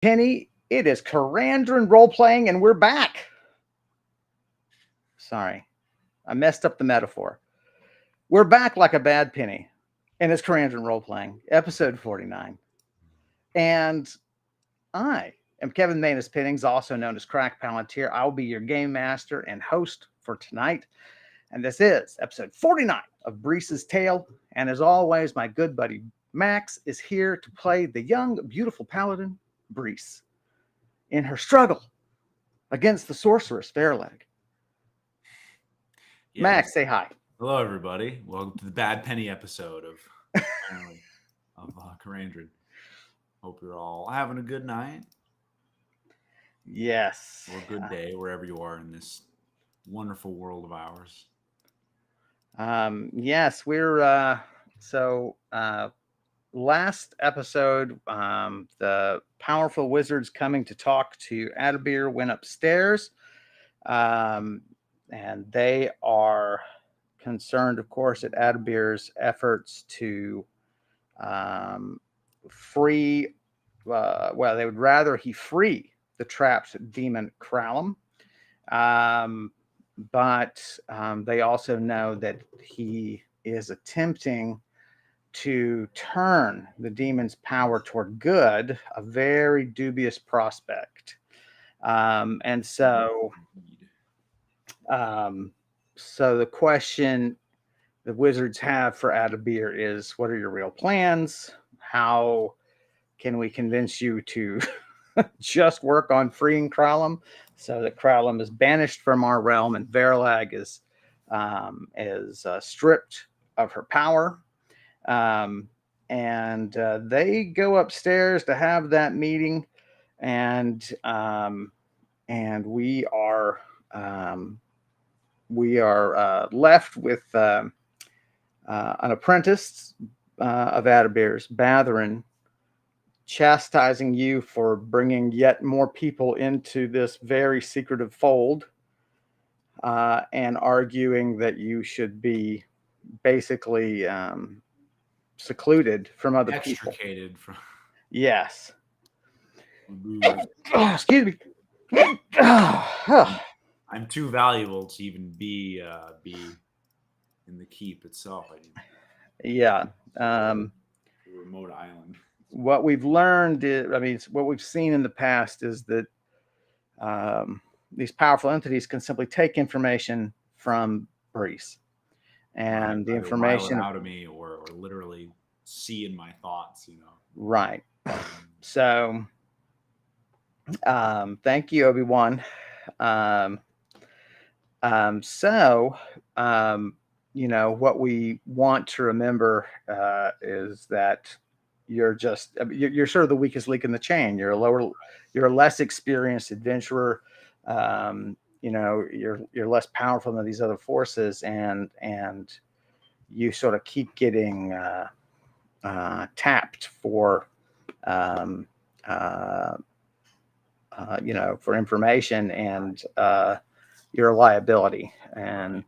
Penny, it is Karandrin role-playing, and we're back. Sorry, I messed up the metaphor. We're back like a bad penny, and it's Karandrin role-playing, episode 49. And I am Kevin Manus Pennings, also known as Crack Palantir. I'll be your game master and host for tonight. And this is episode 49 of Brise's Tale. And as always, my good buddy Max is here to play the young, beautiful paladin, Brise, in her struggle against the sorceress Fairleg. Yes. Max, say hi. Hello, everybody. Welcome to the Bad Penny episode of Karandrin. Hope you're all having a good night. Yes. Or a good day, wherever you are in this wonderful world of ours. Yes, we're last episode, the powerful wizards coming to talk to Adabir went upstairs. And they are concerned, of course, at Adabir's efforts to free. Well, they would rather he free the trapped demon Kralum. But they also know that he is attempting to turn the demon's power toward good, a very dubious prospect. And so the question the wizards have for Adabir is, what are your real plans? How can we convince you to just work on freeing Kralum so that Kralum is banished from our realm and Verlag is stripped of her power? And they go upstairs to have that meeting, and we are left with an apprentice of Adabir's, Batherin, chastising you for bringing yet more people into this very secretive fold, and arguing that you should be basically secluded from other people. Extricated from. Yes. Excuse me. I'm too valuable to even be in the keep itself. Yeah. A remote island. What we've learned what we've seen in the past is that these powerful entities can simply take information from Brise, and the information out of me, or literally see in my thoughts. Right. So, thank you, Obi-Wan. What we want to remember is that you're sort of the weakest link in the chain. You're a less experienced adventurer. You're less powerful than these other forces, and you sort of keep getting tapped for for information, and you're a liability. And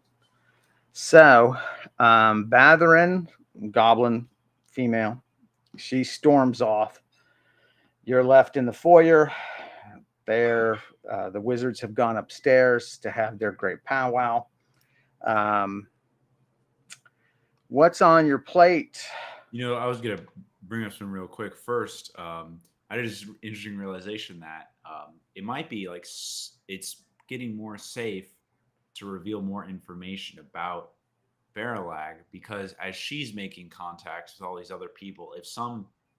so Batherin, goblin female, she storms off. You're left in the foyer. There, the wizards have gone upstairs to have their great powwow. What's on your plate? I was going to bring up some real quick. First, I had this interesting realization that it might be like it's getting more safe to reveal more information about Verlag, because as she's making contacts with all these other people,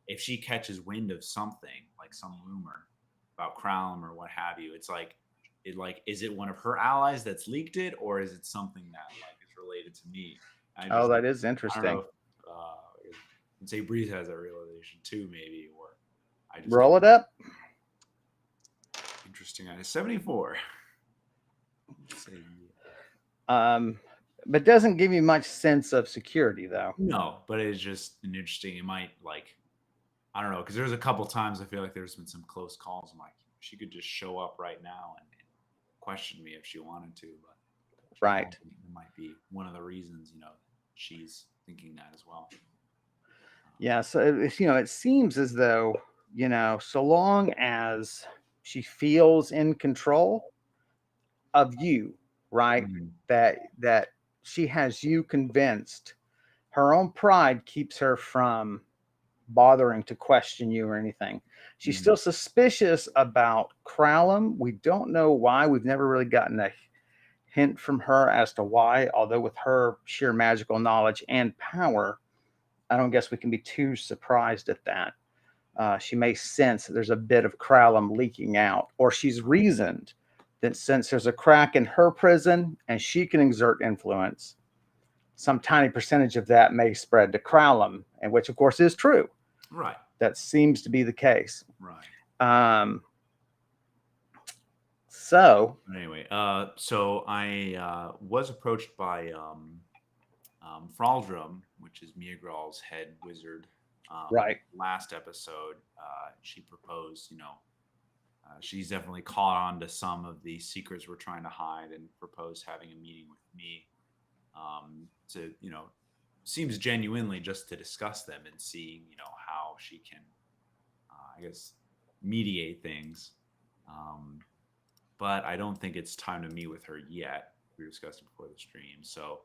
if she catches wind of something, like some rumor about Kralum or what have you, it's is it one of her allies that's leaked it, or is it something that is related to me? That is interesting. I don't know if, say Brise has that realization too, maybe, or I just roll it up. Interesting. I 74. But doesn't give you much sense of security, though. No, but it's just an interesting. It might I don't know, because there's a couple times I feel like there's been some close calls. I'm like, she could just show up right now and question me if she wanted to. But right, it might be one of the reasons she's thinking that as well. Yeah, so it seems as though so long as she feels in control of you, right? Mhm. That she has you convinced. Her own pride keeps her from bothering to question you or anything. She's Mhm. still suspicious about Crowlem. We don't know why. We've never really gotten a hint from her as to why, although with her sheer magical knowledge and power, I don't guess we can be too surprised at that. She may sense that there's a bit of Crowlem leaking out, or she's reasoned that since there's a crack in her prison and she can exert influence, some tiny percentage of that may spread to Crowlem, and which of course is true. Right. That seems to be the case. Right. Um, so Anyway, so I was approached by Fraldrum, which is Miagral's head wizard. right, Last episode, she proposed, she's definitely caught on to some of the secrets we're trying to hide and proposed having a meeting with me to, seems genuinely just to discuss them and seeing, how she can, I guess, mediate things. Um, but I don't think it's time to meet with her yet. We discussed it before the stream. So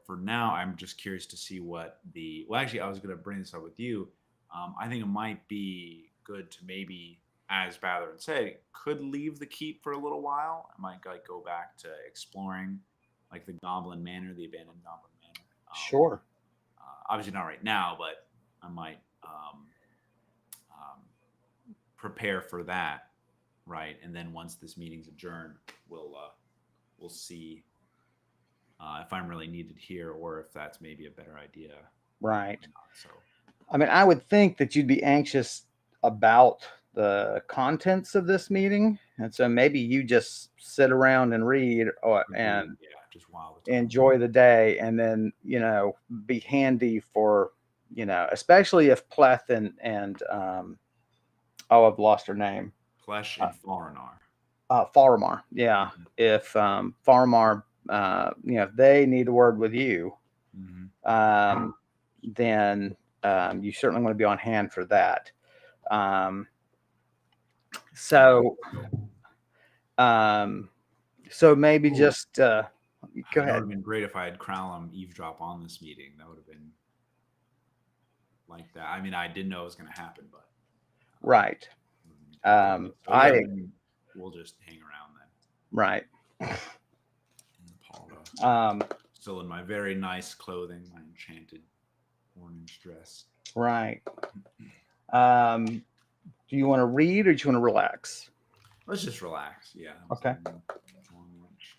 for now, I'm just curious to see what well, actually, I was going to bring this up with you. I think it might be good to maybe, as Batherin said, could leave the keep for a little while. I might like go back to exploring like the Goblin Manor, the abandoned Goblin Manor. sure, Obviously not right now, but I might um, prepare for that, right? And then once this meeting's adjourned, we'll see if I'm really needed here or if that's maybe a better idea. right. Or not. So I mean, I would think that you'd be anxious about the contents of this meeting, and so maybe you just sit around and read and yeah, just while the time. enjoy the day, and then be handy for especially if Pleth and oh, I've lost her name. Flesh and Farinar. Faramar, yeah. If Faramar, if they need a word with you, Mm-hmm. then you certainly want to be on hand for that. Um, so, um, so maybe Ooh. just go It would ahead. have been great if I had Crowlem eavesdrop on this meeting. That would have been like that. I mean, I didn't know it was going to happen, but Right. so yeah, we'll just hang around then. Right. Still in my very nice clothing, my enchanted orange dress. Right. Do you want to read or do you want to relax? Let's just relax. Yeah. Okay. Long lunch.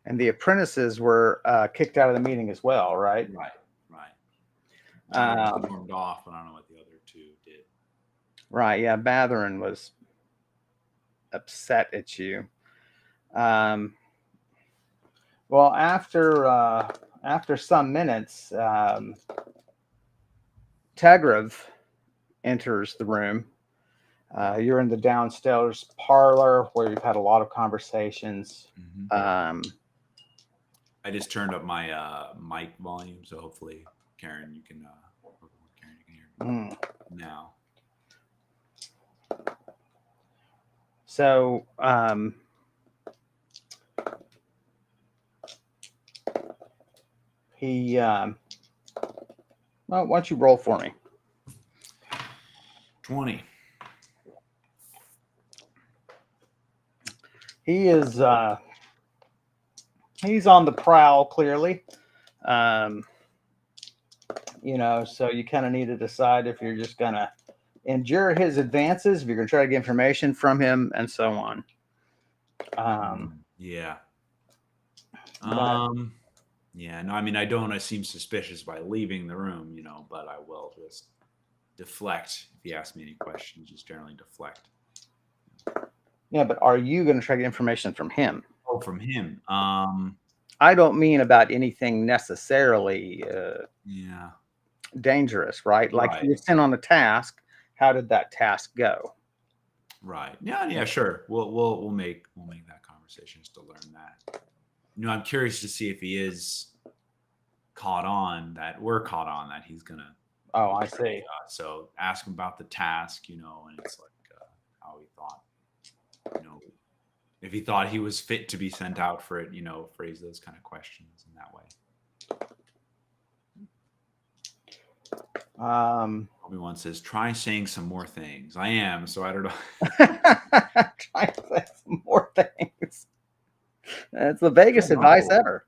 And the apprentices were kicked out of the meeting as well, right? Right. Stormed off, but I don't know what the other two did. Right. Yeah. Batherin was upset at you. Well, after some minutes, Tegrav enters the room. You're in the downstairs parlor where you've had a lot of conversations. Mm-hmm. I just turned up my mic volume, so hopefully, Karen, you can hear me now. So, he, well, why don't you roll for me? 20. He is, he's on the prowl, clearly. So you kind of need to decide if you're just going to endure his advances, if you're going to try to get information from him, and so on. Yeah. Yeah. No, I mean, I don't want to seem suspicious by leaving the room, but I will just deflect if he asks me any questions. Just generally deflect. Yeah, but are you going to try to get information from him? Oh, from him. I don't mean about anything necessarily dangerous, right? Like you were sent on a task. How did that task go? Right. Yeah, sure. We'll make that conversation just to learn that. I'm curious to see if he is caught on that he's gonna. Oh, I see. So ask him about the task, and it's like how he thought, if he thought he was fit to be sent out for it, phrase those kind of questions in that way. Obi-Wan says, try saying some more things. I am, so I don't know. Try to say some more things. That's the Vegas advice ever.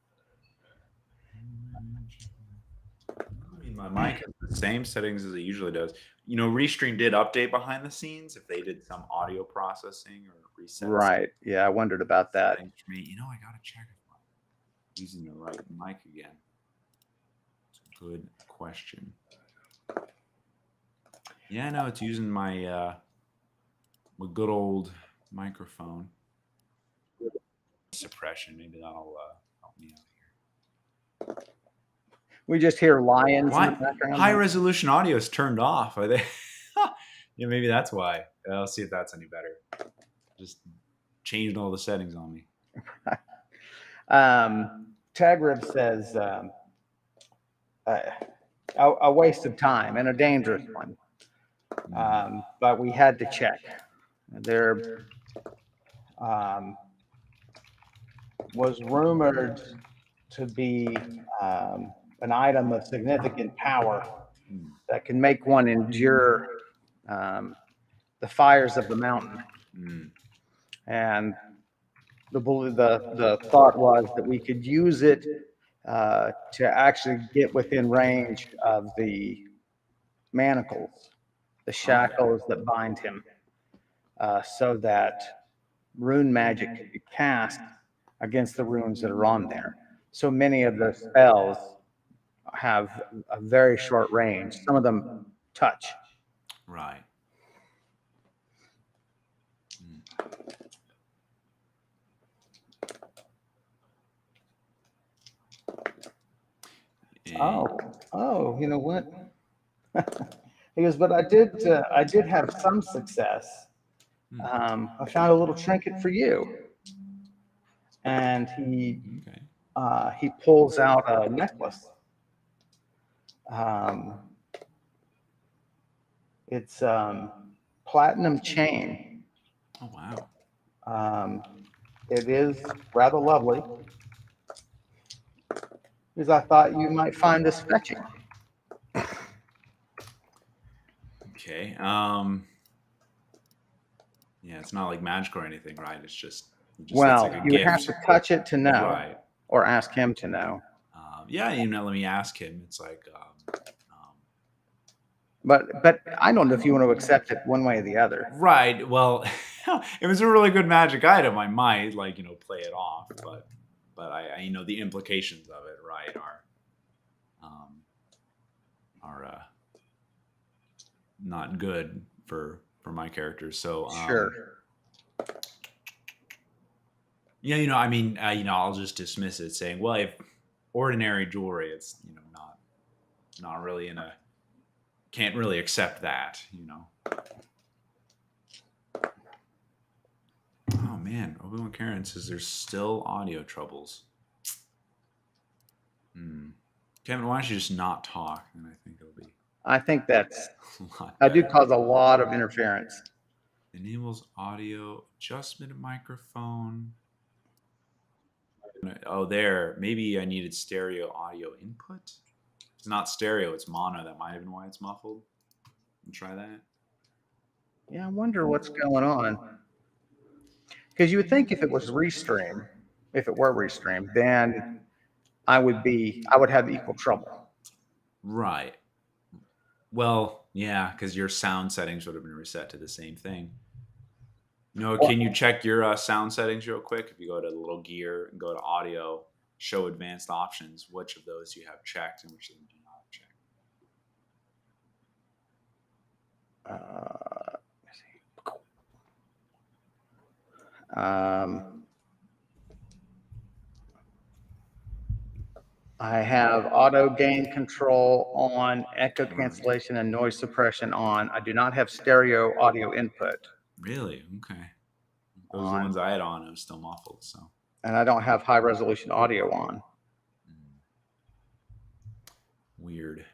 I mean, my mic has the same settings as it usually does. Restream did update behind the scenes if they did some audio processing or reset. Right. Yeah, I wondered about that. For me, I gotta check if I'm using the right mic again. It's a good question. Yeah, no, it's using my my good old microphone. Suppression, maybe that'll help me out here. We just hear lions in the background. High resolution audio is turned off. Are they? Yeah, maybe that's why. I'll see if that's any better. Just changed all the settings on me. Tagrib says a waste of time and a dangerous one. But we had to check. There was rumored to be an item of significant power that can make one endure the fires of the mountain. And the thought was that we could use it to actually get within range of the manacles, the shackles that bind him, so that rune magic could be cast against the runes that are on there. So many of the spells have a very short range. Some of them touch. Right. Oh, you know what? He goes, but I did have some success. I found a little trinket for you. And he pulls out a necklace. It's platinum chain. Oh, wow. It is rather lovely. Because I thought you might find this fetching. Okay. Yeah, it's not like magic or anything, right? It's just well, like a you gift. Have to touch it to know, right? Or ask him to know. Yeah, let me ask him. It's like. But I don't know if you want to accept it one way or the other. Right. Well, if it's a really good magic item, I might play it off, but I the implications of it, right, are not good for my characters. So sure. Yeah, I mean, I'll just dismiss it, saying, well, if ordinary jewelry, it's not really can't really accept that, Oh man, Obi-Wan Karen says there's still audio troubles. Kevin, why don't you just not talk? And I think it'll be. I think that's. I do cause a lot of interference. Enables audio adjustment microphone. Oh, there. Maybe I needed stereo audio input. It's not stereo, it's mono. That might have been why it's muffled. Try that. Yeah, I wonder what's going on. Because you would think if it was restream, if it were restream, then I would have equal trouble. Right. Well, yeah, because your sound settings would have been reset to the same thing. Can you check your sound settings real quick? If you go to the little gear and go to audio, show advanced options, which of those you have checked and which of them do not have checked? I have auto gain control on, echo cancellation and noise suppression on. I do not have stereo audio input. Really? Okay. Those are the ones I had on. It was still muffled. So. And I don't have high resolution audio on. Weird.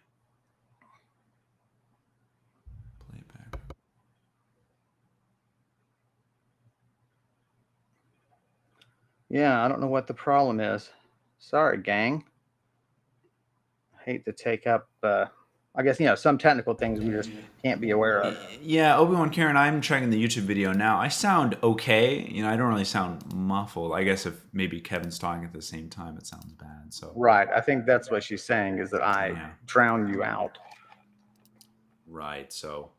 Playback. Yeah, I don't know what the problem is. Sorry, gang. I hate to take up, I guess, some technical things we just can't be aware of. Yeah, Obi-Wan Karen, I'm checking the YouTube video now. I sound okay. I don't really sound muffled. I guess if maybe Kevin's talking at the same time, it sounds bad. So Right. I think that's what she's saying, is that I Yeah. drown you out. Right. So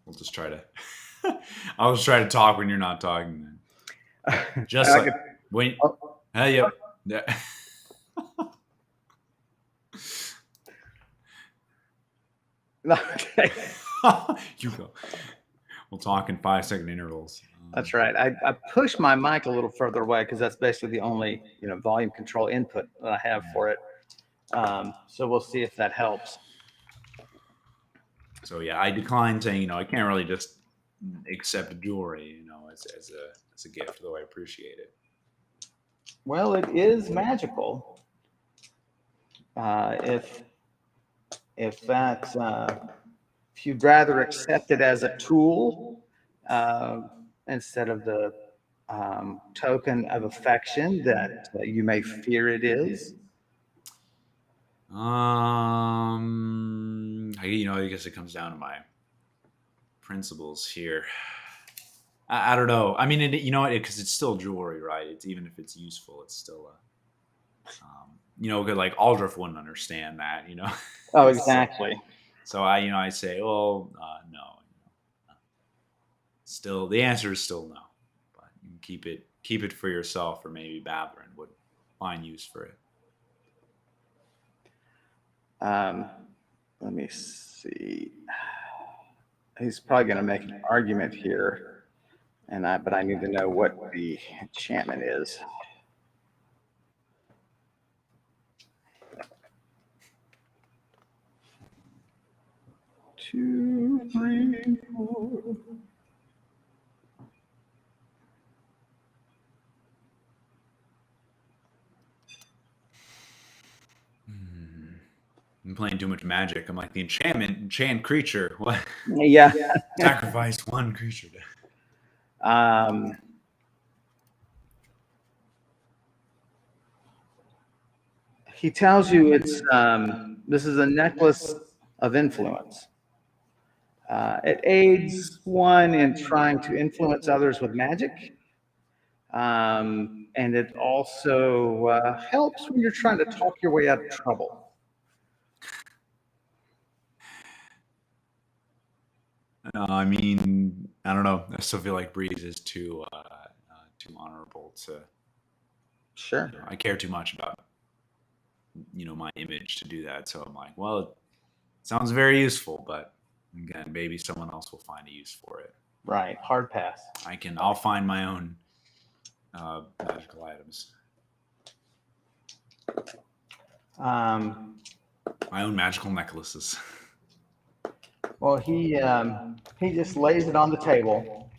we'll just try to. I'll just try to talk when you're not talking. Then. Just like when. Hey, yep. Yeah. Okay. You go. We'll talk in 5-second intervals. That's right. I push my mic a little further away because that's basically the only volume control input that I have for it. So we'll see if that helps. So yeah, I declined saying I can't really just accept jewelry as a gift, though I appreciate it. Well, it is magical. If you'd rather accept it as a tool instead of the token of affection that you may fear it is. I guess it comes down to my principles here. I don't know. I mean, because it's still jewelry, right? It's even if it's useful, it's still like Aldrich wouldn't understand that, Oh, exactly. So I say, well, no. Still, the answer is still no. But you can keep it for yourself, or maybe Batherin would find use for it. Let me see. He's probably going to make an argument here, but I need to know what the enchantment is. Two, three, four. I'm playing too much Magic. I'm like the enchant creature. What? Yeah. Sacrifice one creature. He tells you it's this is a necklace of influence. It aids one in trying to influence others with magic. And it also helps when you're trying to talk your way out of trouble. I mean, I don't know. I still feel like Brise is too honorable to. Sure. I care too much about my image to do that. So I'm like, well, it sounds very useful, but again, maybe someone else will find a use for it. Right. Hard pass. I'll find my own magical items. My own magical necklaces. Well, he just lays it on the table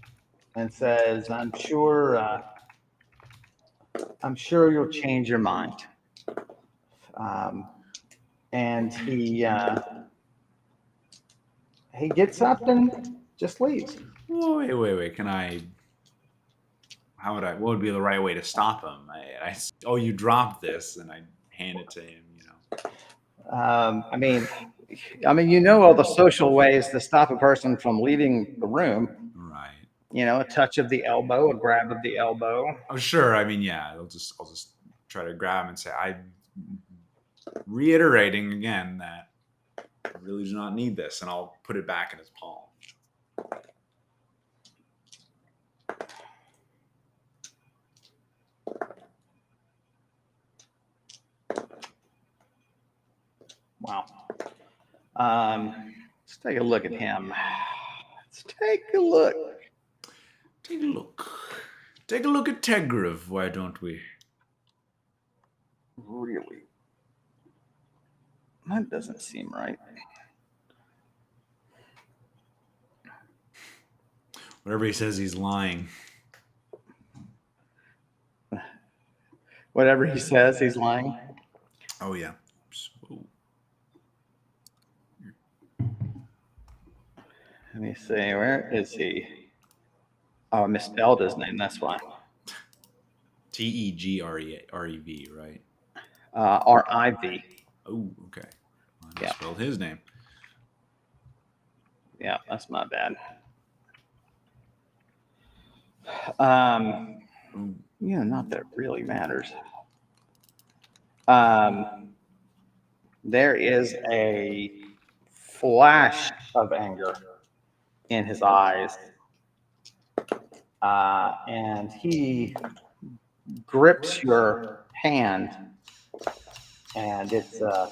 and says, "I'm sure you'll change your mind." And he gets up and just leaves. Wait. What would be the right way to stop him? You dropped this, and I hand it to him, I mean, all the social ways to stop a person from leaving the room. Right. A touch of the elbow, a grab of the elbow. Oh, sure. I mean, yeah. I'll just try to grab him and say, I'm reiterating again that I really do not need this, and I'll put it back in his palm. Wow. Let's take a look at him. Let's take a look. Take a look. Take a look at Tegrov, why don't we? Really? That doesn't seem right. Whatever he says, he's lying. Whatever he says, he's lying. Oh, yeah. Let me see. Where is he? Oh, I misspelled his name. That's why. Tegrev, right? R-I-V. Oh, okay. I Yeah. spelled his name. Yeah, that's my bad. Not that it really matters. There is a flash of anger in his eyes, and he grips your hand, and it's a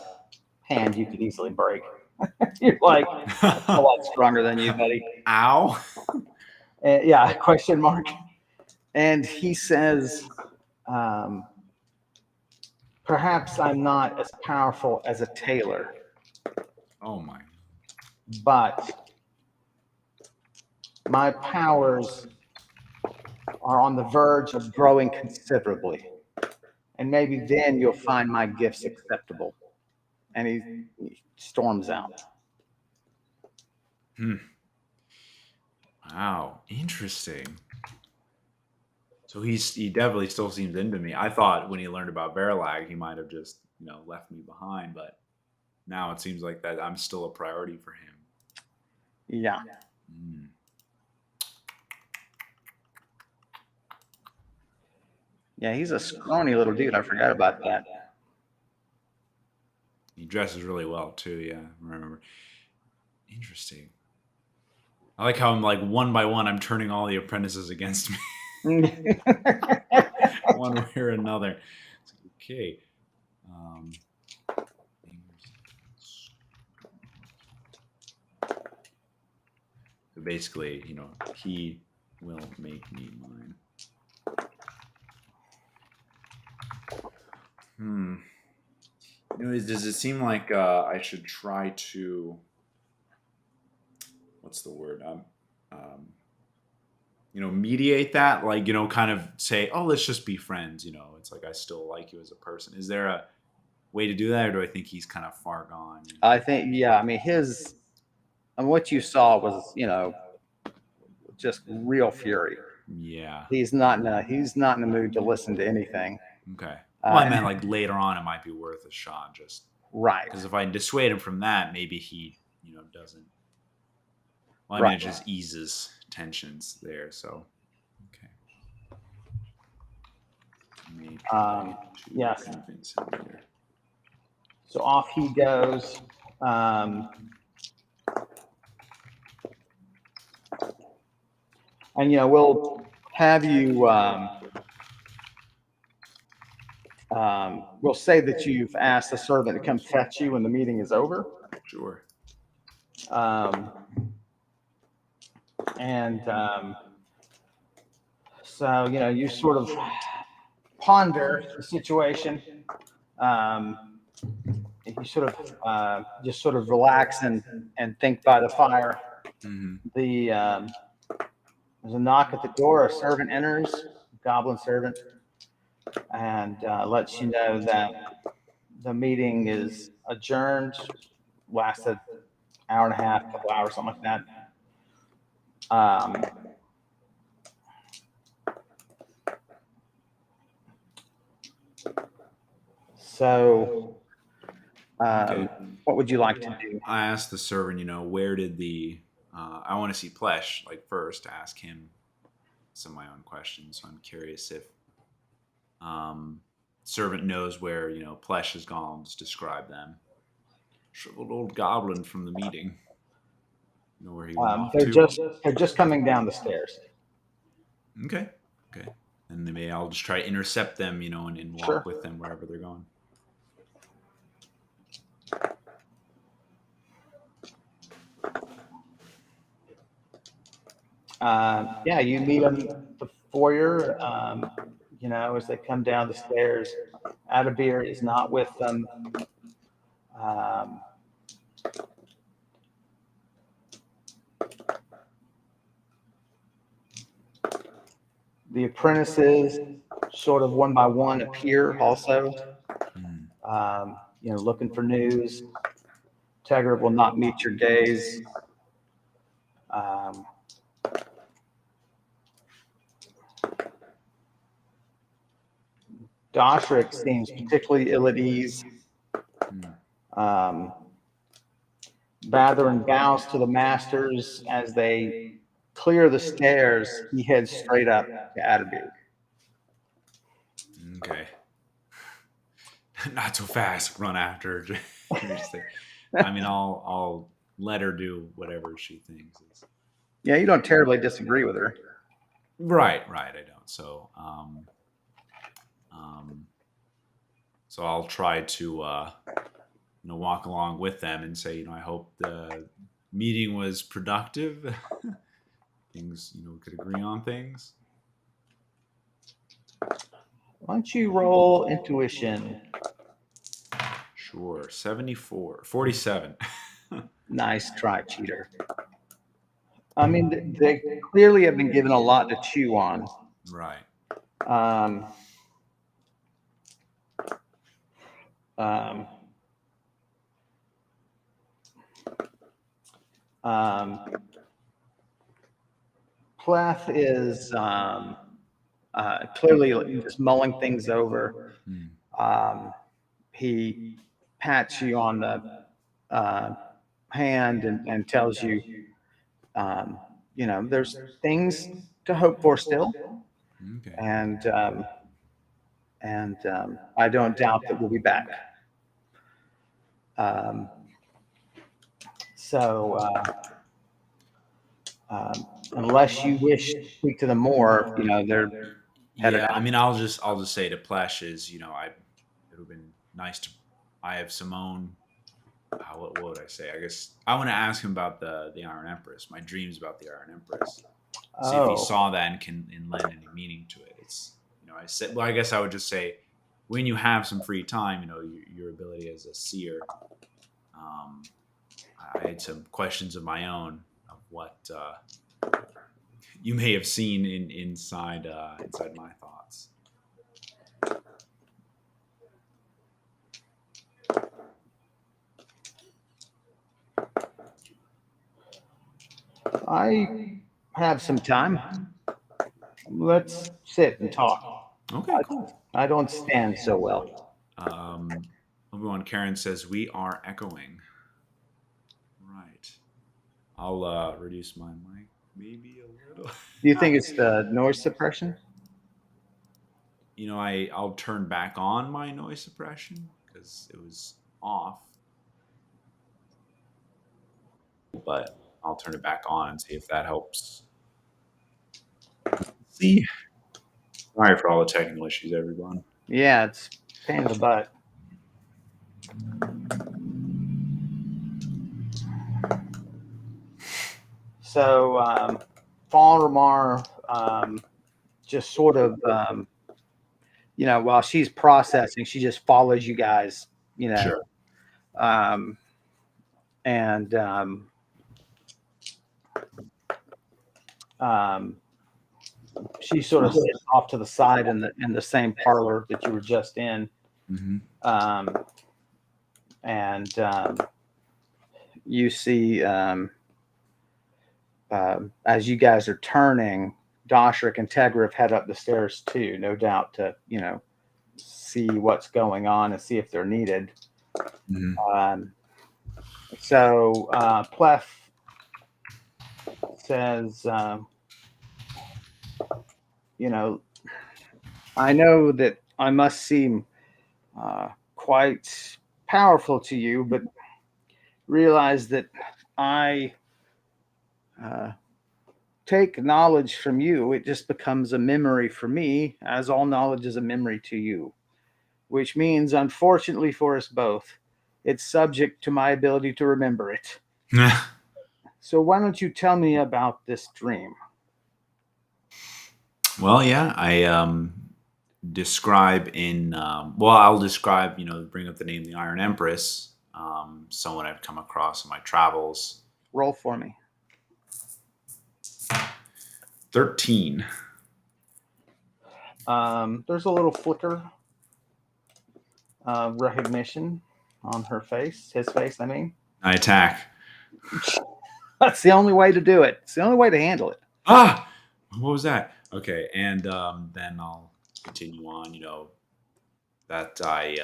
hand you could easily break. You're like, that's a lot stronger than you, buddy. Ow. Yeah, question mark. And he says, perhaps I'm not as powerful as a tailor, Oh my. but my powers are on the verge of growing considerably. And maybe then you'll find my gifts acceptable. And he storms out. Wow. Interesting. So he definitely still seems into me. I thought when he learned about Verlag, he might have just, left me behind, but now it seems like that I'm still a priority for him. Yeah. Yeah, he's a scrawny little dude. I forgot about that. He dresses really well too. Yeah, I remember. Interesting. I like how I'm like one by one, I'm turning all the apprentices against me, one way or another. It's like, okay. So basically, he will make me mine. Does it seem like I should try to? What's the word? Mediate that, like, kind of say, oh, let's just be friends. It's like I still like you as a person. Is there a way to do that, or do I think he's kind of far gone? I think, yeah. I mean, what you saw was, just real fury. Yeah. He's not in the mood to listen to anything. Okay. Well, I meant like later on, it might be worth a shot, just right. Because if I dissuade him from that, maybe he, doesn't. Well, I mean, it just eases tensions there. So, okay. Maybe yes. convince him later. So off he goes. And we'll have you. We'll say that you've asked the servant to come fetch you when the meeting is over. Sure. So you sort of ponder the situation. You sort of just sort of relax and think by the fire. Mm-hmm. There's a knock at the door. A servant enters, goblin servant, and lets you know that the meeting is adjourned. Lasted an hour and a half, couple hours, something like that. So, what would you like to do? I asked the servant, where did I want to see Plesh, like, first, ask him some of my own questions. So I'm curious if servant knows where, Plesh has gone. Just describe them. Shriveled old goblin from the meeting. Know where he went off to? They're just coming down the stairs. Okay. And maybe I'll just try to intercept them, and walk with them wherever they're going. You meet them at the foyer, as they come down the stairs. Adabir is not with them. The apprentices sort of one by one appear also, looking for news. Tegra will not meet your gaze. Um, Doshrik seems particularly ill at ease. Batherin bows to the masters as they clear the stairs. He heads straight up to Atterbury. Okay. Not so fast. Run after her. I mean, I'll let her do whatever she thinks is. Yeah, you don't terribly disagree with her. Right. I don't. So I'll try to walk along with them and say, I hope the meeting was productive. Things, we could agree on things. Why don't you roll intuition? Sure. 47. Nice try, cheater. I mean, they clearly have been given a lot to chew on. Right. Pleth is clearly just mulling things over. He pats you on the hand and tells you, there's things to hope for still. Okay. And I don't doubt that we'll be back. Unless you wish to speak to them more, they're headed out. I mean, I'll just say to Plesh is, it would have been nice to. I have Simone. What would I say? I guess I want to ask him about the Iron Empress. My dreams about the Iron Empress. See if he saw that and can lend any meaning to it. It's I said. Well, I guess I would just say when you have some free time, your ability as a seer. I had some questions of my own of what you may have seen inside my thoughts. I have some time. Let's sit and talk. Okay, cool. I don't stand so well. Obi-Wan Karen says we are echoing. Right. I'll reduce my mic maybe a little. Do you think it's the noise suppression? I'll turn back on my noise suppression because it was off. But I'll turn it back on and see if that helps. See. Sorry for all the technical issues, everyone. Yeah, it's a pain in the butt. So, Falramar just sort of, while she's processing, she just follows you guys, Sure. She sort of sits off to the side in the same parlor that you were just in. Mm-hmm. You see, as you guys are turning, Doshrik and Tegra head up the stairs too, no doubt to, see what's going on and see if they're needed. Mm-hmm. Pleth says, I know that I must seem quite powerful to you, but realize that I take knowledge from you. It just becomes a memory for me, as all knowledge is a memory to you, which means, unfortunately for us both, it's subject to my ability to remember it. So why don't you tell me about this dream? Well, yeah, I describe I'll describe, bring up the name the Iron Empress, someone I've come across in my travels. Roll for me. 13. There's a little flicker of recognition on his face, I mean. I attack. That's the only way to do it. It's the only way to handle it. Ah, what was that? Okay, and then I'll continue on. That I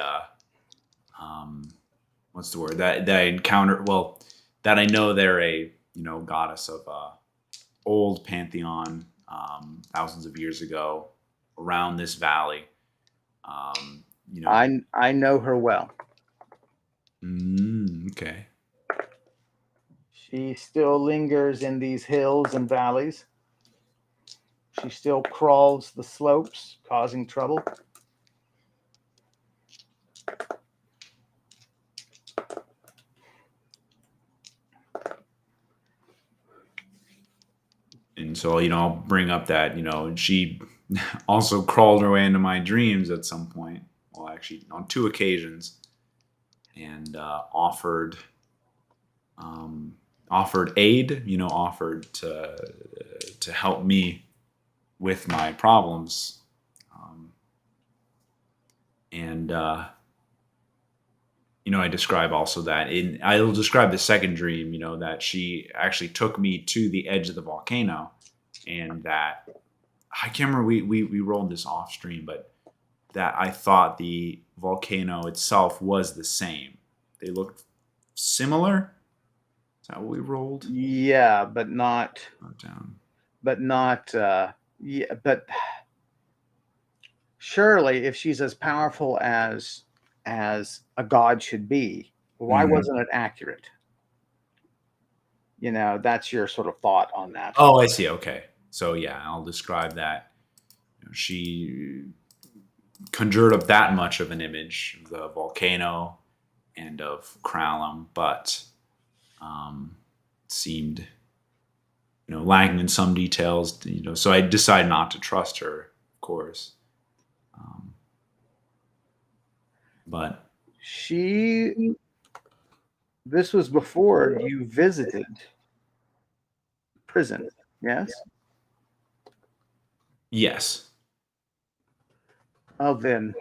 what's the word that I encounter? Well, that I know they're a goddess of old pantheon, thousands of years ago, around this valley. Um, you know, I know her well. okay. She still lingers in these hills and valleys. She still crawls the slopes, causing trouble. And so, I'll bring up that, she also crawled her way into my dreams at some point. Well, actually, on 2 occasions, and offered aid. Offered to help me with my problems, and I describe also that I'll describe the second dream, that she actually took me to the edge of the volcano, and that I can't remember, we rolled this off stream, but that I thought the volcano itself was the same. They looked similar. Is that what we rolled? Yeah, but not. Down. But not. Yeah, but surely, if she's as powerful as a god should be, why wasn't it accurate? That's your sort of thought on that. Oh, I see. Okay, so yeah, I'll describe that. She conjured up that much of an image of the volcano and of Kralum, but seemed lacking in some details. So I decided not to trust her, of course. But this was before you visited prison, yes? Yes. Oh, then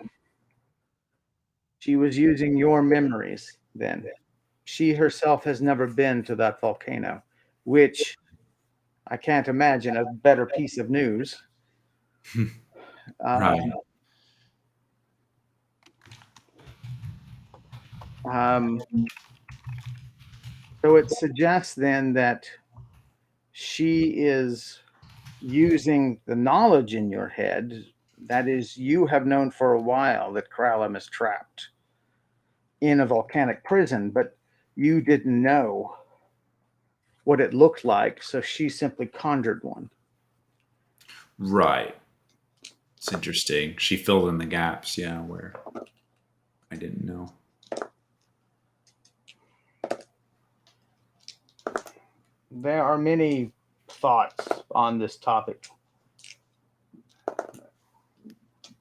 she was using your memories then. She herself has never been to that volcano, which I can't imagine a better piece of news. Right. So it suggests then that she is using the knowledge in your head. That is, you have known for a while that Kralum is trapped in a volcanic prison, but you didn't know what it looked like, so she simply conjured one. Right. It's interesting. She filled in the gaps, yeah, where I didn't know. There are many thoughts on this topic.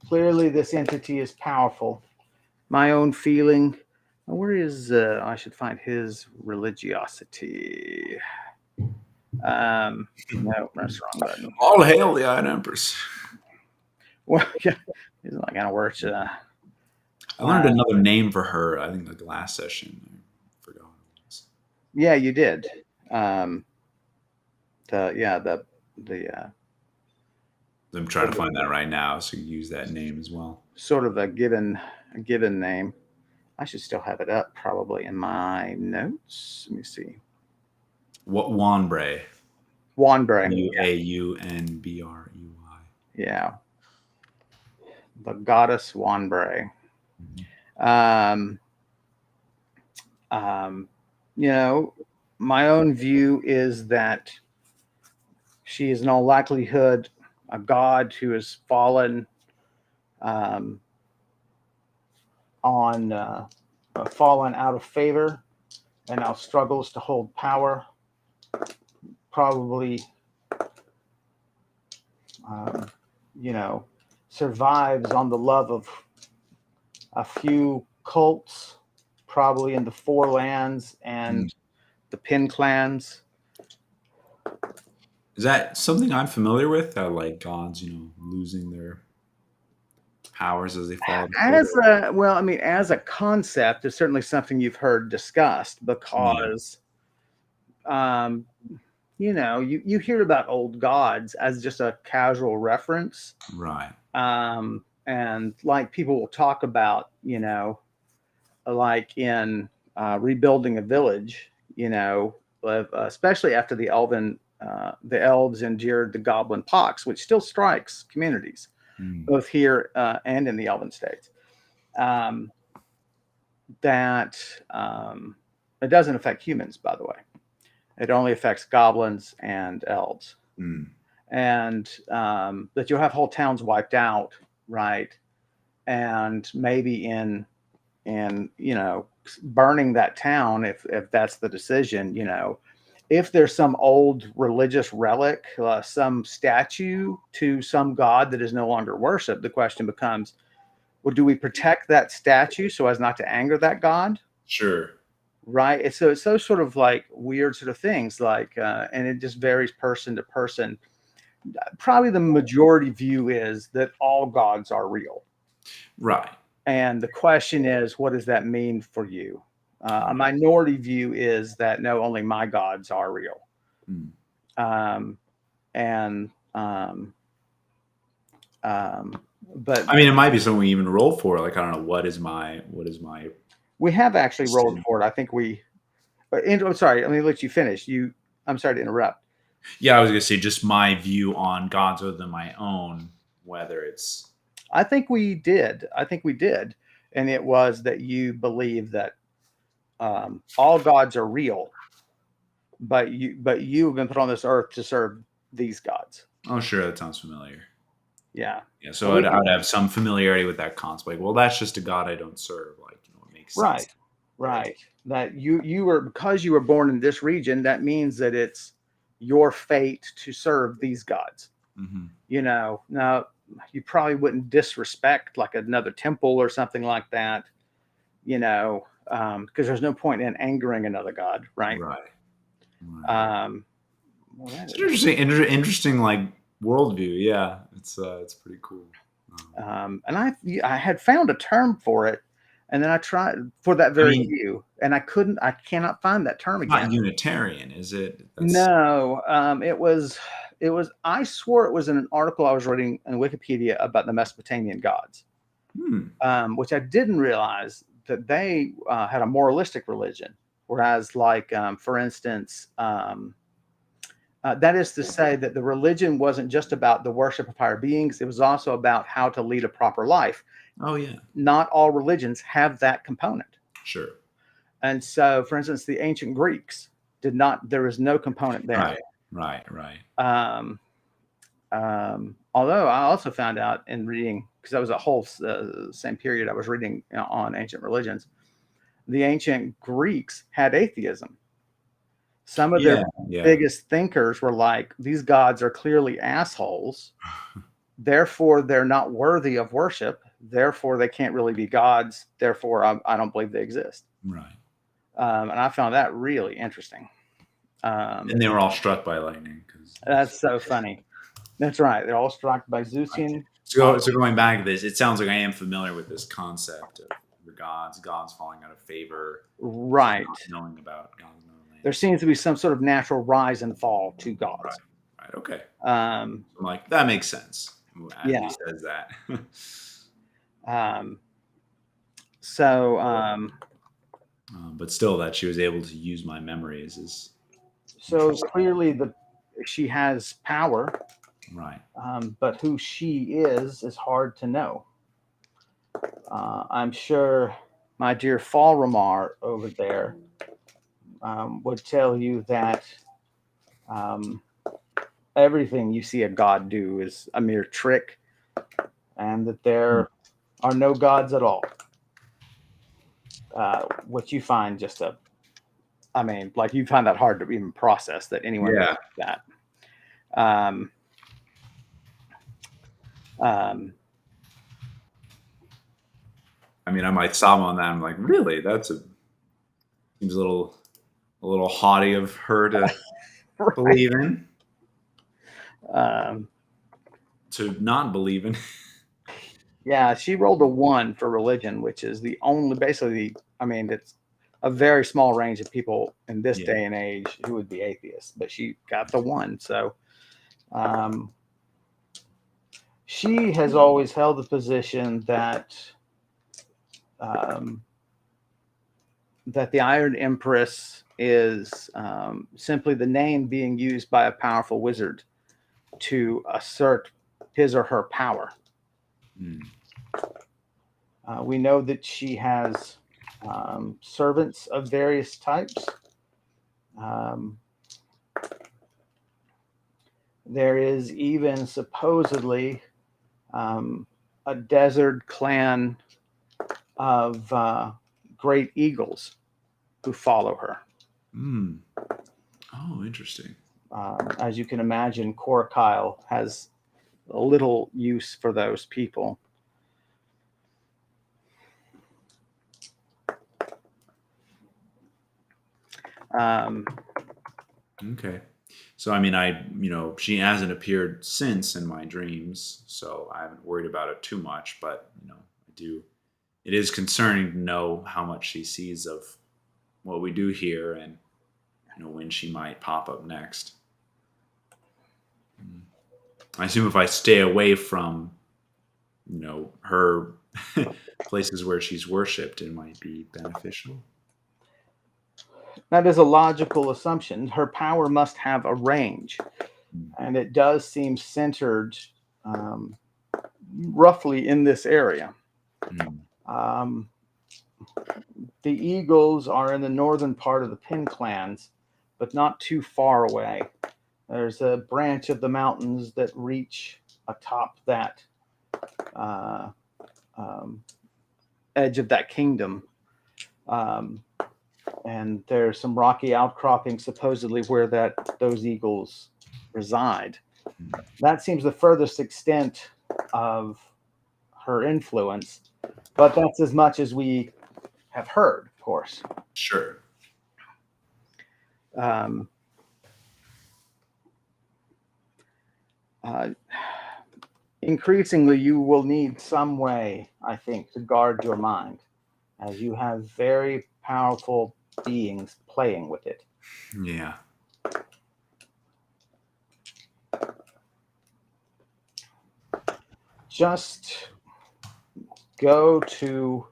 Clearly, this entity is powerful. My own feeling, where is, I should find his religiosity. No, that's the wrong button. All hail the Iron Empress. Well, yeah, he's not gonna work. I learned another name for her, I think, like the last session. I forgot what it was. Yeah, you did. I'm trying to find that right now, so you use that name as well. Sort of a given name. I should still have it up probably in my notes. Let me see. What Wanbrei? Wanbrei. Aunbrey. Yeah. The goddess Wanbrei. My own view is that she is in all likelihood a god who has fallen fallen out of favor and now struggles to hold power. Probably, survives on the love of a few cults, probably in the Four Lands and the Pin clans. Is that something I'm familiar with? That like gods, losing their powers as they fall? As a concept, it's certainly something you've heard discussed because um, you hear about old gods as just a casual reference. Right. And like people will talk about, like in rebuilding a village, especially after the elves endured the goblin pox, which still strikes communities, both here and in the elven states. Um, that it doesn't affect humans, by the way. It only affects goblins and elves. And that you'll have whole towns wiped out, right? And maybe in burning that town, if that's the decision, if there's some old religious relic, some statue to some god that is no longer worshipped, the question becomes, well, do we protect that statue so as not to anger that god? Sure. Right. It's those sort of like weird sort of things, like, and it just varies person to person. Probably the majority view is that all gods are real. Right. And the question is, what does that mean for you? A minority view is that no, only my gods are real. Um, and but I mean, it might be something we even roll for. Like, I don't know, what is my we have actually rolled for it. I think I'm sorry, let me let you finish. I'm sorry to interrupt. Yeah, I was gonna say just my view on gods other than my own, whether it's I think we did. And it was that you believe that all gods are real, but you've been put on this earth to serve these gods. oh sure, that sounds familiar. Yeah. Yeah, so I'd have some familiarity with that concept. Like, well, that's just a god I don't serve. Like, it makes sense. Right. That you were, because you were born in this region, that means that it's your fate to serve these gods. Now you probably wouldn't disrespect like another temple or something like that, because there's no point in angering another god, right? Well, it's interesting like worldview. Yeah, it's pretty cool. And I had found a term for it, and then I tried for that very view, and I cannot find that term again. Not Unitarian, is it? No, it was. I swore it was in an article I was reading in Wikipedia about the Mesopotamian gods, which I didn't realize that they had a moralistic religion, whereas, like, for instance, that is to say that the religion wasn't just about the worship of higher beings; it was also about how to lead a proper life. Oh yeah. Not all religions have that component. Sure. And so, for instance, the ancient Greeks did not. There was no component there. Right. Although I also found out in reading, because that was a whole same period I was reading on ancient religions, the ancient Greeks had atheism. Some of their biggest thinkers were like, these gods are clearly assholes, therefore they're not worthy of worship, therefore they can't really be gods, therefore I don't believe they exist. Right. And I found that really interesting. And they were all struck by lightning. That's so funny. That's right. They're all struck by Zeusian. So going back to this, it sounds like I am familiar with this concept of the gods falling out of favor. Right. Not knowing about gods. There seems to be some sort of natural rise and fall to gods. Right. Okay. I'm like, that makes sense. As he says that. But still, that she was able to use my memories is so clearly she has power, right? But who she is hard to know. I'm sure my dear Falramar over there would tell you that everything you see a god do is a mere trick, and that there are no gods at all. What you find you find that hard to even process that anyone would do that. I mean, I might stop on that. I'm like, really? Seems a little haughty of her to right. Believe in. To not believe in. Yeah, she rolled a 1 for religion, which is the only, basically, it's a very small range of people in this Yeah. day and age who would be atheists, but she got the one. So she has always held the position that that the Iron Empress is simply the name being used by a powerful wizard to assert his or her power. We know that she has servants of various types. There is even supposedly a desert clan of great eagles who follow her. Oh, interesting. As you can imagine, Korkile has little use for those people. Okay. So, I mean, she hasn't appeared since in my dreams, so I haven't worried about it too much, but, it is concerning to know how much she sees of what we do here and, when she might pop up next. I assume if I stay away from, her places where she's worshipped, it might be beneficial. That is a logical assumption. Her power must have a range, and it does seem centered roughly in this area. The eagles are in the northern part of the Pin clans, but not too far away. There's a branch of the mountains that reach atop that edge of that kingdom. And there's some rocky outcroppings supposedly where those eagles reside. That seems the furthest extent of her influence, but that's as much as we have heard, of course. Sure. Increasingly, you will need some way, I think, to guard your mind, as you have very powerful beings playing with it. Yeah. Just go to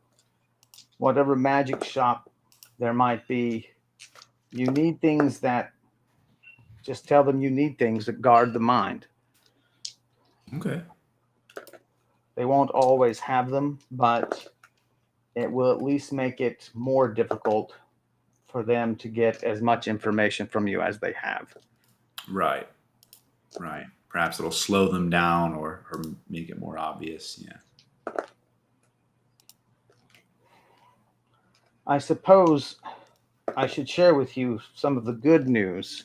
whatever magic shop there might be. You need things that, just tell them you need things that guard the mind. Okay. They won't always have them, but it will at least make it more difficult for them to get as much information from you as they have. Right. Perhaps it'll slow them down or make it more obvious. Yeah. I suppose I should share with you some of the good news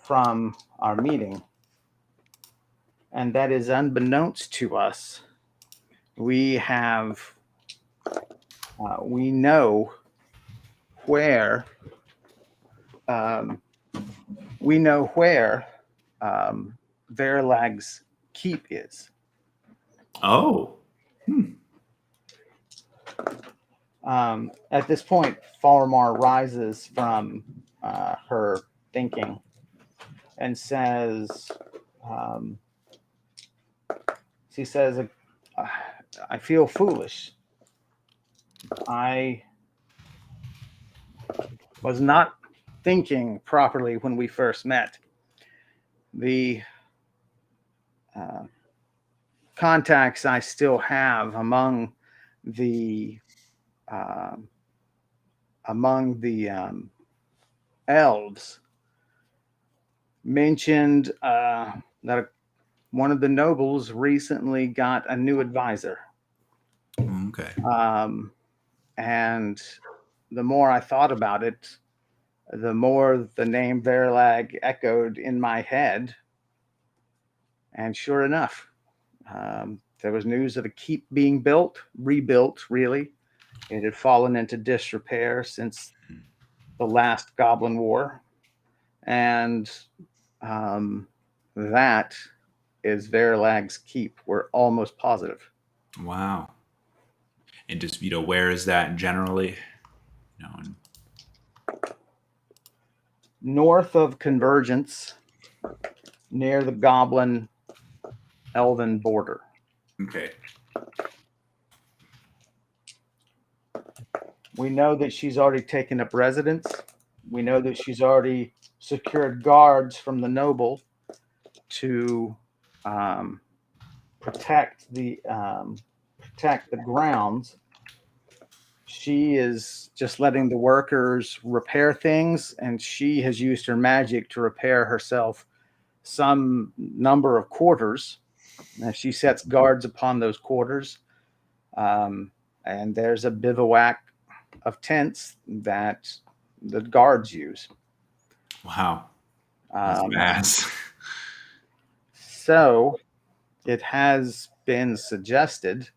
from our meeting. And that is, unbeknownst to us, we know where Verlag's keep is. Oh. At this point, Farmar rises from her thinking and says, she says, I feel foolish. I was not thinking properly when we first met. The contacts I still have among the elves mentioned that one of the nobles recently got a new advisor. Okay. And the more I thought about it, the more the name Verlag echoed in my head. And sure enough, there was news of a keep being rebuilt, really. It had fallen into disrepair since the last Goblin War. And that is Verlag's keep. We're almost positive. Wow. And just, where is that generally? known. North of Convergence, near the Goblin Elven border. Okay. We know that she's already taken up residence. We know that she's already secured guards from the noble to protect the grounds. She is just letting the workers repair things, and she has used her magic to repair herself some number of quarters. And she sets guards upon those quarters, and there's a bivouac of tents that the guards use. Wow. That's mass. So it has been suggested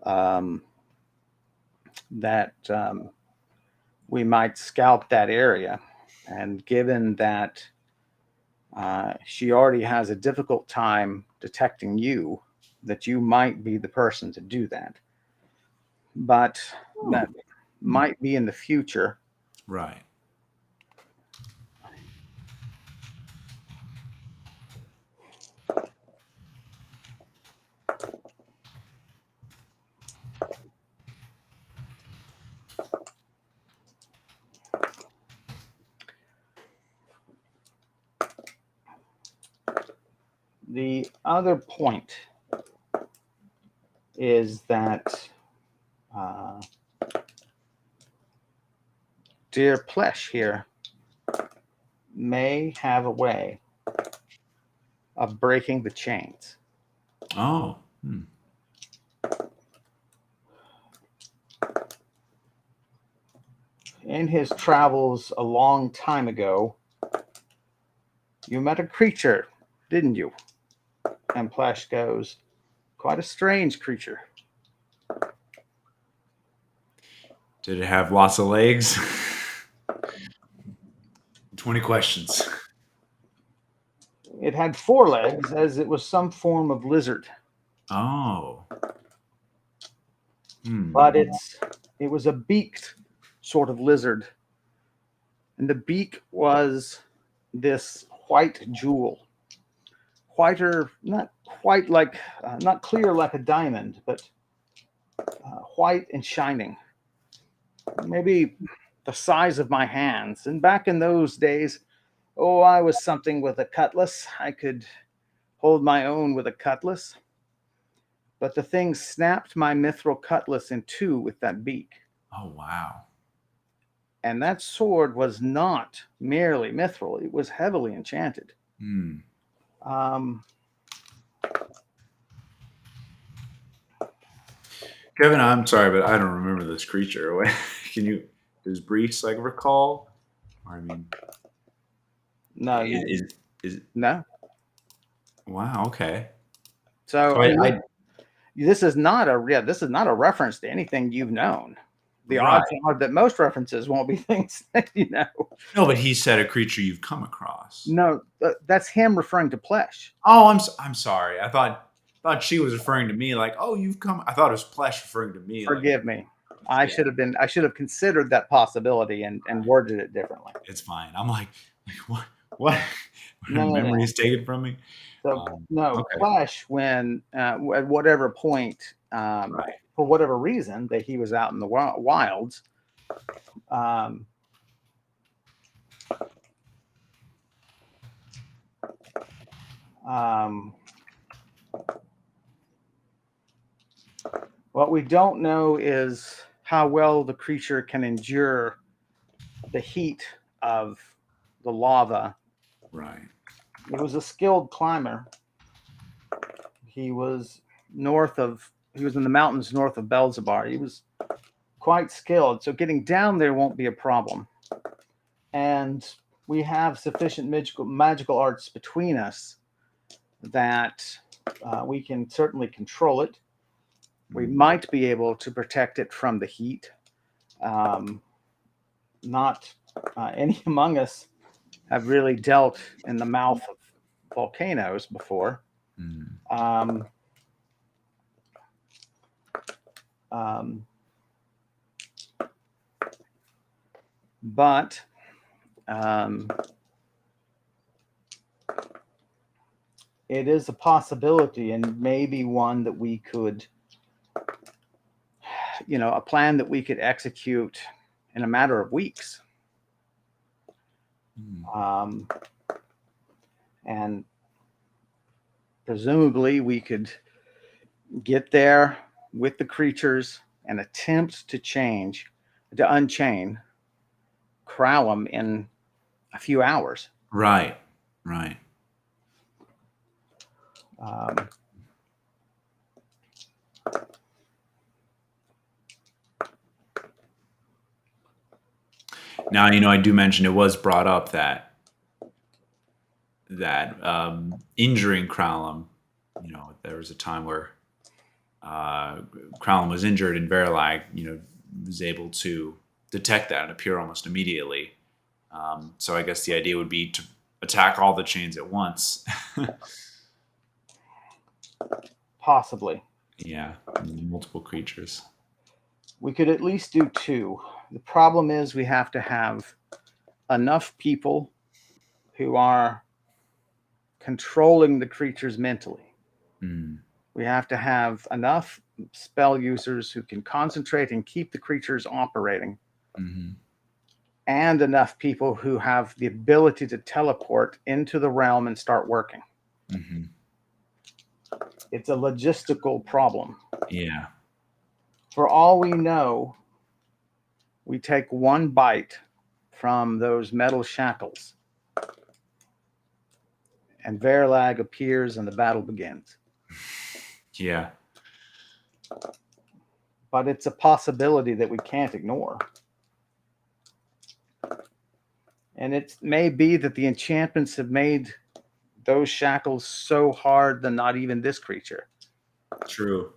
that we might scout that area. And given that she already has a difficult time detecting you, that you might be the person to do that. But that might be in the future. Right. The other point is that dear Plesh here may have a way of breaking the chains. Oh. In his travels a long time ago, you met a creature, didn't you? And Plesh goes, quite a strange creature. Did it have lots of legs? 20 questions. It had 4 legs, as it was some form of lizard. Oh. But it was a beaked sort of lizard. And the beak was this white jewel. Whiter, not quite like, not clear like a diamond, but white and shining. Maybe the size of my hands. And back in those days, I was something with a cutlass. I could hold my own with a cutlass. But the thing snapped my mithril cutlass in 2 with that beak. Oh, wow. And that sword was not merely mithril. It was heavily enchanted. Kevin, I'm sorry, but I don't remember this creature. Does Brise recall? Or, I mean, no. No. Wow, okay. So this is not a reference to anything you've known. The odds are that most references won't be things that you know. No, but he said a creature you've come across. No, that's him referring to Plesh. Oh, I'm sorry. I thought she was referring to me. Like, oh, you've come. I thought it was Plesh referring to me. Forgive me. I should have considered that possibility and worded it differently. It's fine. I'm like what? Memory is taken from me. So Plesh, when at whatever point, for whatever reason that he was out in the wilds, what we don't know is how well the creature can endure the heat of the lava. Right. He was a skilled climber. He was in the mountains north of Belzebar. He was quite skilled, so getting down there won't be a problem. And we have sufficient magical arts between us that we can certainly control it. We might be able to protect it from the heat. Not any among us have really dealt in the mouth of volcanoes before. But it is a possibility, and maybe one that we could, a plan that we could execute in a matter of weeks. And presumably we could get there with the creatures and attempt to unchain Kralum in a few hours. Right. Now, I do mention it was brought up that injuring Kralum, there was a time where Kralum was injured and Verilag, was able to detect that and appear almost immediately. So I guess the idea would be to attack all the chains at once. Possibly. Yeah, multiple creatures. We could at least do 2. The problem is we have to have enough people who are controlling the creatures mentally. We have to have enough spell users who can concentrate and keep the creatures operating, and enough people who have the ability to teleport into the realm and start working. It's a logistical problem. Yeah. For all we know, we take one bite from those metal shackles, and Verilag appears and the battle begins. Yeah. But it's a possibility that we can't ignore. And it may be that the enchantments have made those shackles so hard that not even this creature. True.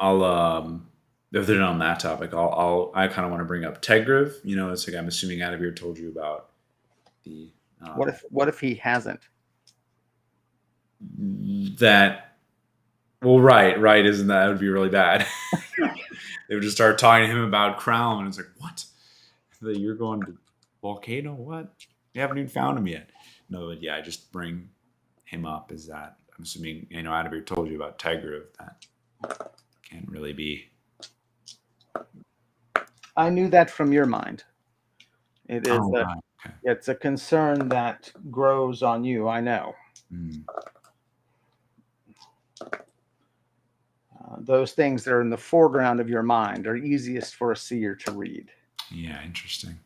I'll if they're not on that topic, I kind of want to bring up Tegriv. It's like, I'm assuming Adabir told you about the. What if he hasn't? That. Well, right. Isn't that would be really bad? They would just start talking to him about Crown, and it's like, what? That you're going to Volcano? What? You haven't even found him yet. No, but yeah, I just bring him up. Is that I'm assuming Adabir told you about Tegriv, that can't really be. I knew that from your mind. It is Okay. It's a concern that grows on you, I know. Those things that are in the foreground of your mind are easiest for a seer to read. Yeah, interesting.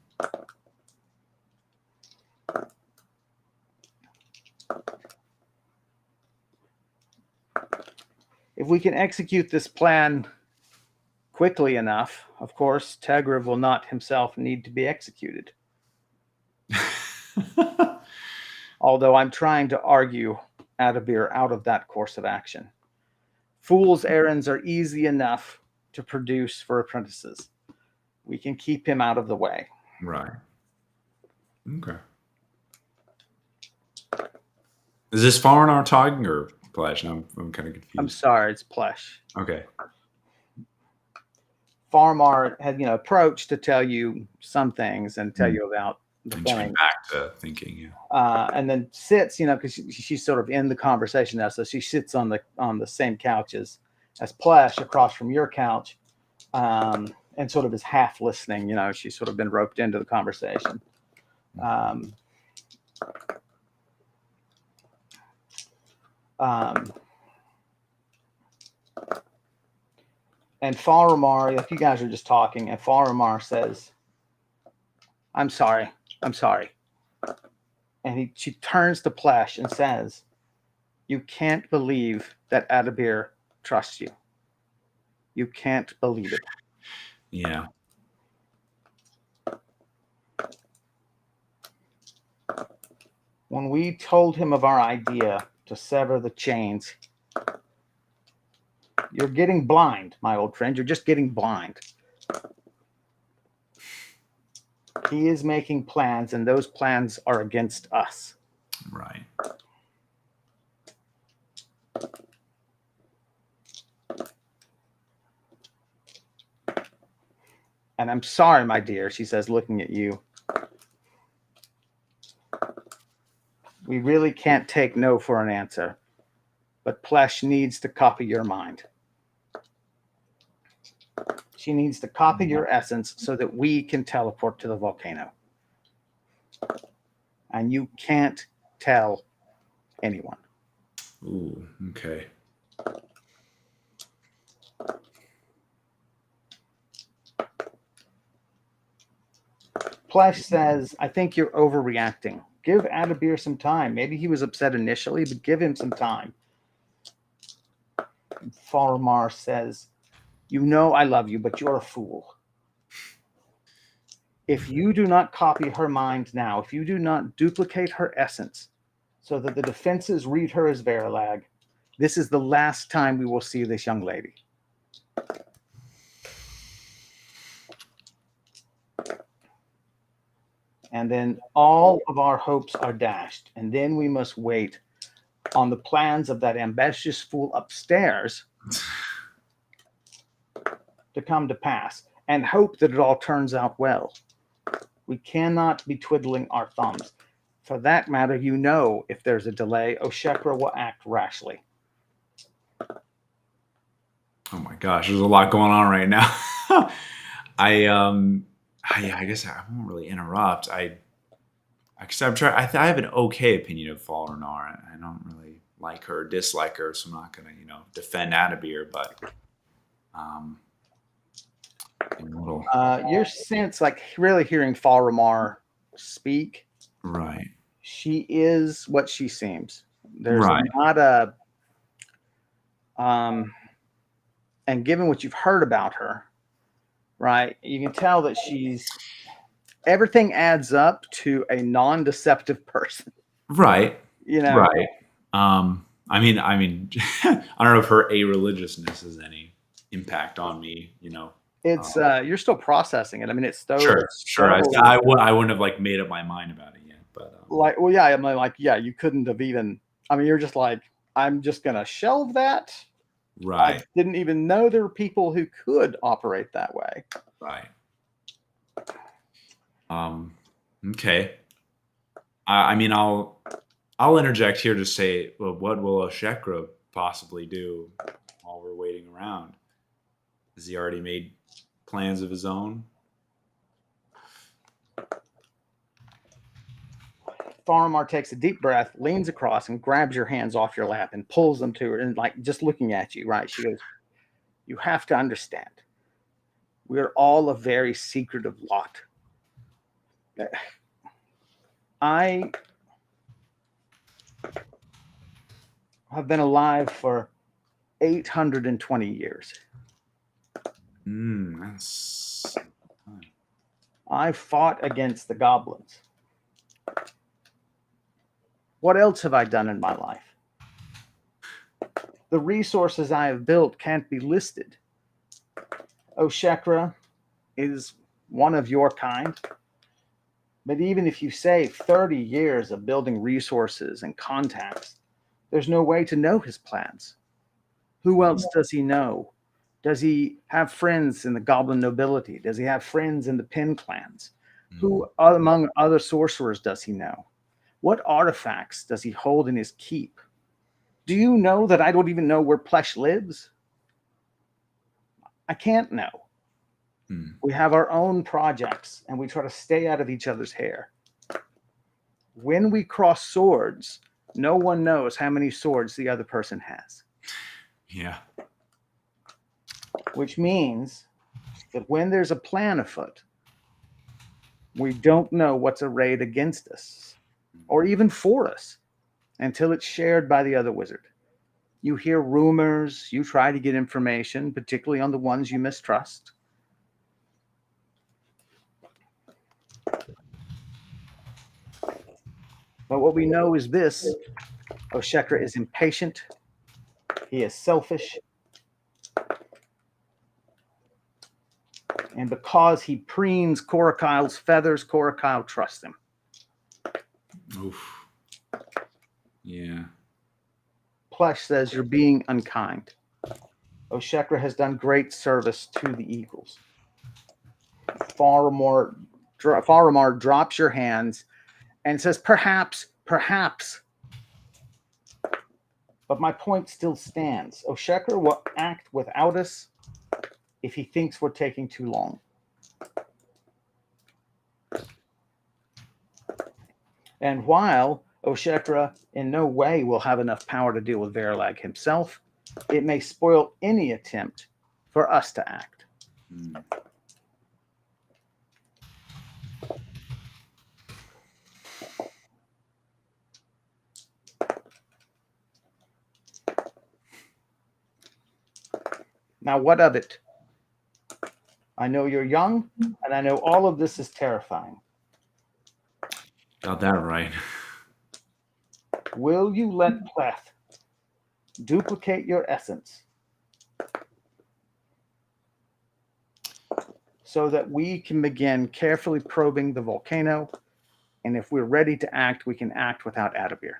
If we can execute this plan quickly enough, of course, Tegriv will not himself need to be executed. Although I'm trying to argue Adabir out of that course of action. Fool's errands are easy enough to produce for apprentices. We can keep him out of the way. Right. Okay. Is this Farnar talking or Plesh? I'm kind of confused. I'm sorry, it's Plesh. Okay. Farmar had approached to tell you some things and tell you about the and thing. Back to thinking, yeah. And then sits, because she's sort of in the conversation now, so she sits on the same couch as Plesh across from your couch, and sort of is half listening. She's sort of been roped into the conversation. And Faramar, if you guys are just talking, and Faramar says, I'm sorry. And she turns to Plesh and says, you can't believe that Adabir trusts you. You can't believe it. Yeah. When we told him of our idea to sever the chains, you're getting blind, my old friend. You're just getting blind. He is making plans, and those plans are against us. Right. And I'm sorry, my dear, she says, looking at you. We really can't take no for an answer, but Plesh needs to copy your mind. She needs to copy your essence so that we can teleport to the volcano. And you can't tell anyone. Ooh, okay. Plesh says, I think you're overreacting. Give Adabir some time. Maybe he was upset initially, but give him some time. Faramar says, you know I love you, but you're a fool. If you do not copy her mind now, if you do not duplicate her essence so that the defenses read her as Verilag, this is the last time we will see this young lady. And then all of our hopes are dashed. And then we must wait on the plans of that ambitious fool upstairs to come to pass and hope that it all turns out well. We cannot be twiddling our thumbs. For that matter, you know, if there's a delay, Oshekra will act rashly. Oh my gosh, there's a lot going on right now. I guess I won't really interrupt. I have an okay opinion of Falrenar. I don't really like her or dislike her, so I'm not gonna, defend Adabir, but your sense, like really hearing Falramar speak, right? She is what she seems. There's right. not a and given what you've heard about her, right, you can tell that everything adds up to a non-deceptive person. Right. You know. Right. I mean, I don't know if her a-religiousness has any impact on me, It's you're still processing it. I mean, it's so sure. I wouldn't have like made up my mind about it yet, but you couldn't have even. I mean, you're just like, I'm just gonna shelve that. Right. I didn't even know there were people who could operate that way. Right. Okay. I mean, I'll interject here to say, well, what will Oshekra possibly do while we're waiting around? Has he already made plans of his own? Faramar takes a deep breath, leans across, and grabs your hands off your lap and pulls them to her, and like just looking at you, right? She goes, you have to understand. We're all a very secretive lot. I have been alive for 820 years. That's... I fought against the goblins. What else have I done in my life? The resources I have built can't be listed. Oshekra is one of your kind. But even if you say 30 years of building resources and contacts, there's no way to know his plans. Who else does he know? Does he have friends in the goblin nobility? Does he have friends in the Pin clans? Who among other sorcerers does he know? What artifacts does he hold in his keep? Do you know that I don't even know where Plesh lives? I can't know. We have our own projects, and we try to stay out of each other's hair. When we cross swords, no one knows how many swords the other person has. Yeah. Which means that when there's a plan afoot, we don't know what's arrayed against us, or even for us, until it's shared by the other wizard. You hear rumors, you try to get information, particularly on the ones you mistrust. But what we know is this: Oshekra is impatient, he is selfish, And because he preens Korakyle's feathers, Korakyle trusts him. Oof. Yeah. Plesh says you're being unkind. Oshekra has done great service to the Eagles. Faramar drops your hands and says, perhaps. But my point still stands. Oshekra will act without us if he thinks we're taking too long. And while Oshekra in no way will have enough power to deal with Verlag himself, it may spoil any attempt for us to act. Mm. Now, what of it? I know you're young, and I know all of this is terrifying. Got that right. Will you let Pleth duplicate your essence so that we can begin carefully probing the volcano, and if we're ready to act, we can act without Adabir?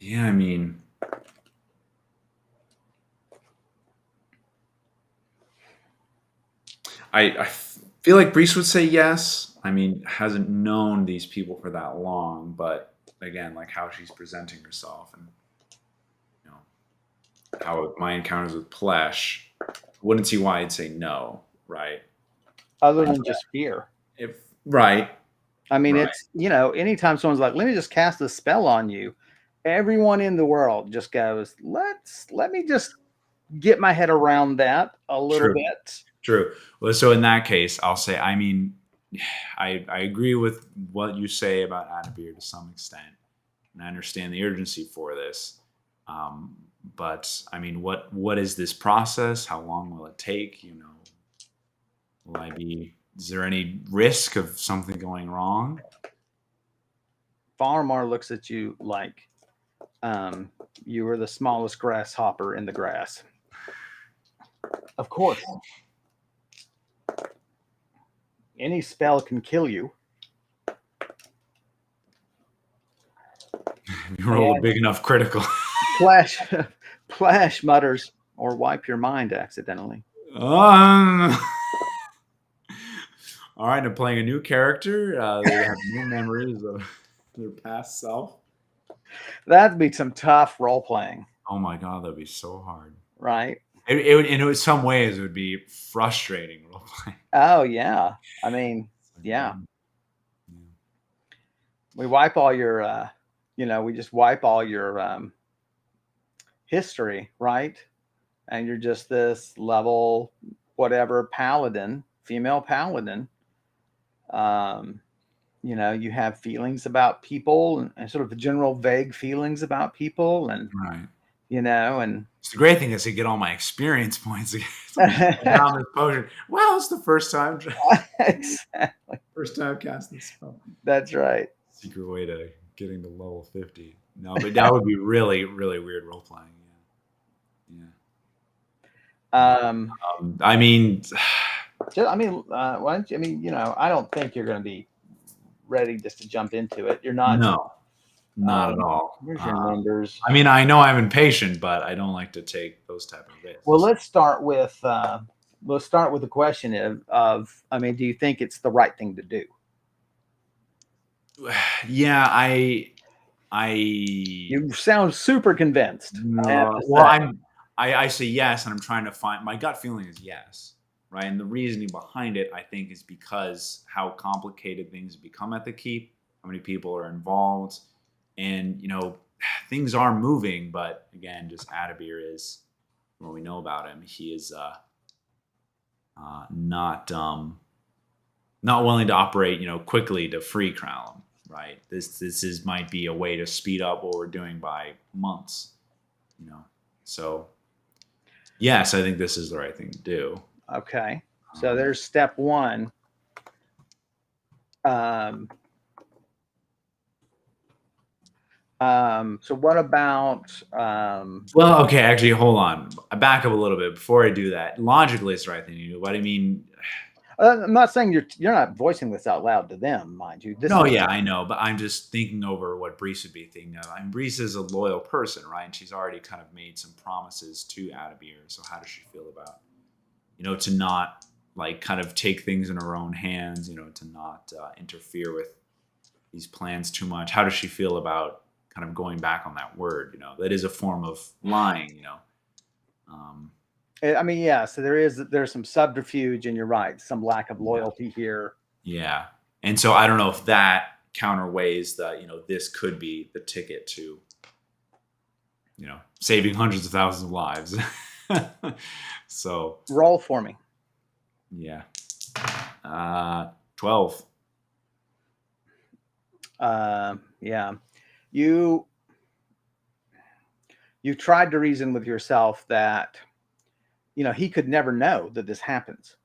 Yeah, I mean, I feel like Brise would say yes. I mean, hasn't known these people for that long, but again, like how she's presenting herself and you know how my encounters with Plesh, wouldn't see why I'd say no, right? Other than just fear. If right, I mean, right. it's, anytime someone's like, let me just cast a spell on you, everyone in the world just goes, let me just get my head around that a little bit. True. Well, so in that case, I'll say, I mean, I agree with what you say about Adabir to some extent, and I understand the urgency for this. But I mean, what is this process? How long will it take? Will I be? Is there any risk of something going wrong? Faramar looks at you like you were the smallest grasshopper in the grass. Of course. Any spell can kill you. You roll a big enough critical. Plash mutters, or wipe your mind accidentally. All right, I'm playing a new character. They have no memories of their past self. That'd be some tough role playing. Oh my god, that'd be so hard. Right? It would, in some ways, it would be frustrating role playing. Oh yeah, I mean, yeah. We wipe all your, we just wipe all your history, right? And you're just this level, whatever paladin, female paladin. You have feelings about people and sort of general vague feelings about people, and right. And it's the great thing is to get all my experience points down this potion. Well, it's the first time. Exactly. First time casting this spell. That's right. Secret way to getting to level 50. No, but that would be really, really weird role playing. Yeah. I mean, why don't you? I don't think you're going to be ready just to jump into it. You're not. No, not at all. Where's your numbers? I mean, I know I'm impatient, but I don't like to take those type of risks. Well, let's start with the question of do you think it's the right thing to do? Yeah, you sound super convinced. Well, I say yes, and I'm trying to find, my gut feeling is yes, right? And the reasoning behind it, I think, is because how complicated things have become at the keep, how many people are involved, and things are moving. But again, just Adabir is what we know about him. He is not willing to operate quickly to free Crown. Right. This might be a way to speed up what we're doing by months. So yes, I think this is the right thing to do. Okay. So there's step one. So what about Well, okay, actually, hold on. I back up a little bit before I do that. Logically, it's the right thing to do. But I mean, I'm not saying you're not voicing this out loud to them, mind you. This no, is yeah, I know, but I'm just thinking over what Brees would be thinking of. I mean, Brees is a loyal person, right? And she's already kind of made some promises to Adabir. So how does she feel about, to not like kind of take things in her own hands, to not interfere with these plans too much? How does she feel about kind of going back on that word? That is a form of lying. Um, I mean, yeah. So there's some subterfuge, and you're right, some lack of yeah. loyalty here. Yeah. And so I don't know if that counterweighs that, this could be the ticket to, saving hundreds of thousands of lives. So, Roll for me. yeah. 12. Yeah. You tried to reason with yourself that he could never know that this happens,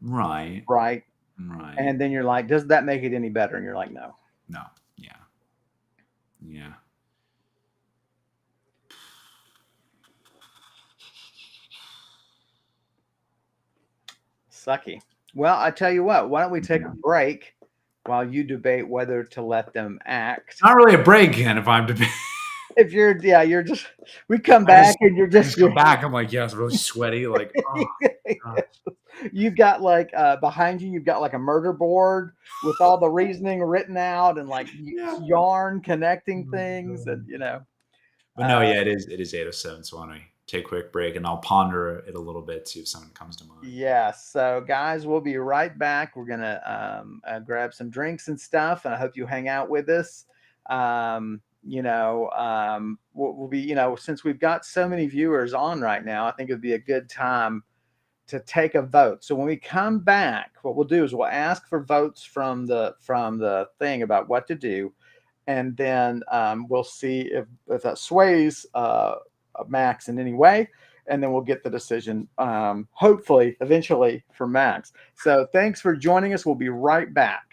Right. right? Right. And then you're like, does that make it any better? And you're like, no. No. Yeah. Yeah. Sucky. Well, I tell you what, why don't we take a break while you debate whether to let them act? Not really a break, Ken, if I'm debating. If you're just, we come back and you're I just come back. I'm like, yeah, it's really sweaty. Like, oh, God. You've got like behind you, you've got like a murder board with all the reasoning written out and like yarn connecting things, and But no, yeah, it is 8:07. So why don't we take a quick break and I'll ponder it a little bit, see if something comes to mind. Yeah. So, guys, we'll be right back. We're gonna grab some drinks and stuff, and I hope you hang out with us. We'll be, since we've got so many viewers on right now, I think it'd be a good time to take a vote. So when we come back, what we'll do is we'll ask for votes from the thing about what to do, and then we'll see if that sways Max in any way, and then we'll get the decision, hopefully, eventually, for Max. So thanks for joining us. We'll be right back.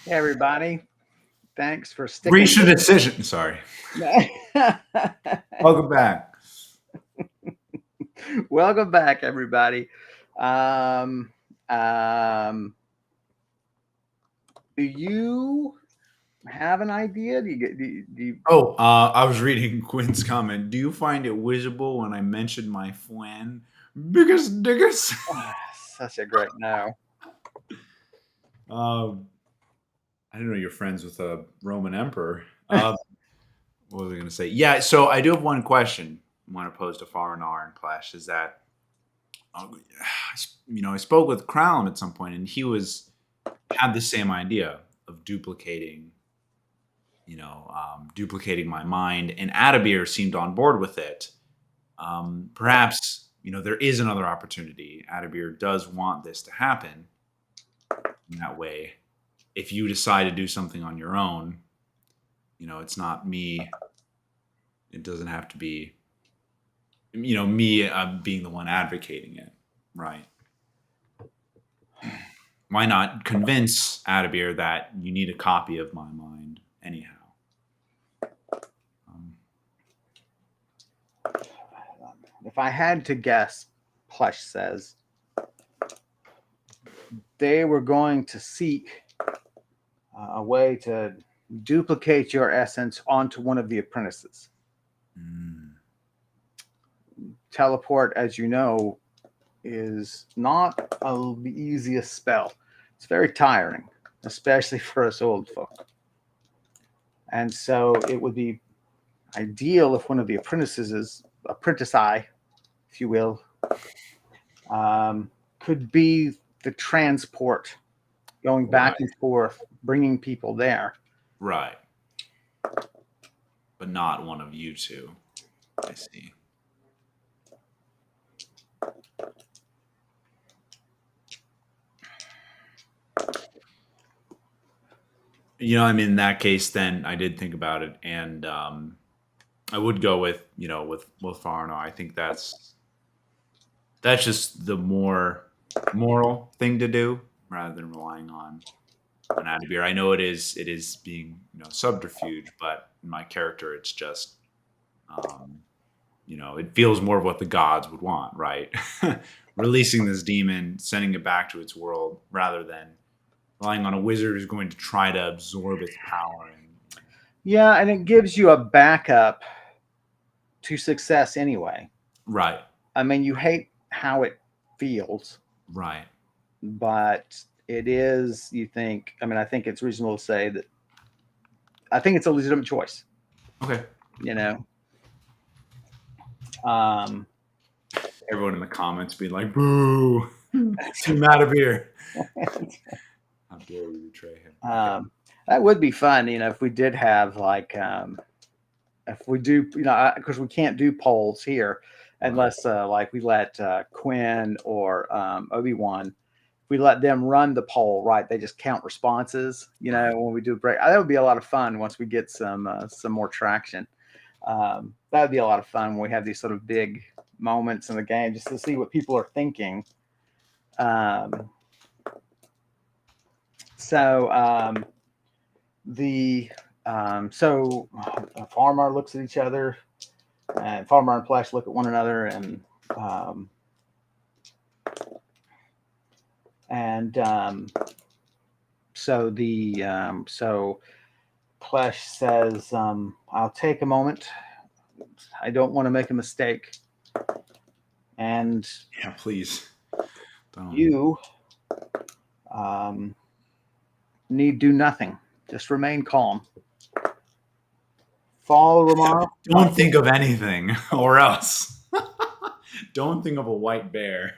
Hey, everybody. Thanks for sticking. Reach a decision. Sorry. Welcome back. Welcome back, everybody. Do you have an idea? Do you Oh, I was reading Quinn's comment. Do you find it visible when I mentioned my flan? Biggest diggers. Such a great no. I didn't know you're friends with a Roman emperor. What was I going to say? Yeah, so I do have one question I want to pose to Faranar and Clash. Is that, I spoke with Crown at some point, and he had the same idea of duplicating my mind, and Adabir seemed on board with it. Perhaps, there is another opportunity. Adabir does want this to happen in that way. If you decide to do something on your own, it's not me. It doesn't have to be, me being the one advocating it, right? Why not convince Adabir that you need a copy of my mind anyhow? If I had to guess, Plush says they were going to seek a way to duplicate your essence onto one of the apprentices. Teleport, as you know, is not the easiest spell. It's very tiring, especially for us old folk. And so it would be ideal if one of the apprentices, apprentice-eye, if you will, could be the transport going back and forth, bringing people there. Right. But not one of you two. I see. In that case, then I did think about it, and I would go with Farno. I think that's just the more moral thing to do rather than relying on Adabir. I know it is being subterfuge, but in my character, it's just it feels more of what the gods would want, right? Releasing this demon, sending it back to its world, rather than relying on a wizard who's going to try to absorb its power. Yeah, and it gives you a backup to success anyway. Right. I mean, you hate how it feels. Right. But it is, I think it's reasonable to say that I think it's a legitimate choice. Okay. Everyone in the comments being like, boo, Team Adabir. How dare we betray him? That would be fun, if we did have if we do, because we can't do polls here unless we let Quinn or Obi-Wan, if we let them run the poll, right? They just count responses, when we do a break. That would be a lot of fun once we get some more traction. That would be a lot of fun when we have these sort of big moments in the game, just to see what people are thinking. So Farmar looks at each other, and Farmar and Flash look at one another, and so Flash says, "I'll take a moment. I don't want to make a mistake." And yeah, please. Don't. You need do nothing. Just remain calm. Follow Ramar. Don't think of anything, or else. Don't think of a white bear.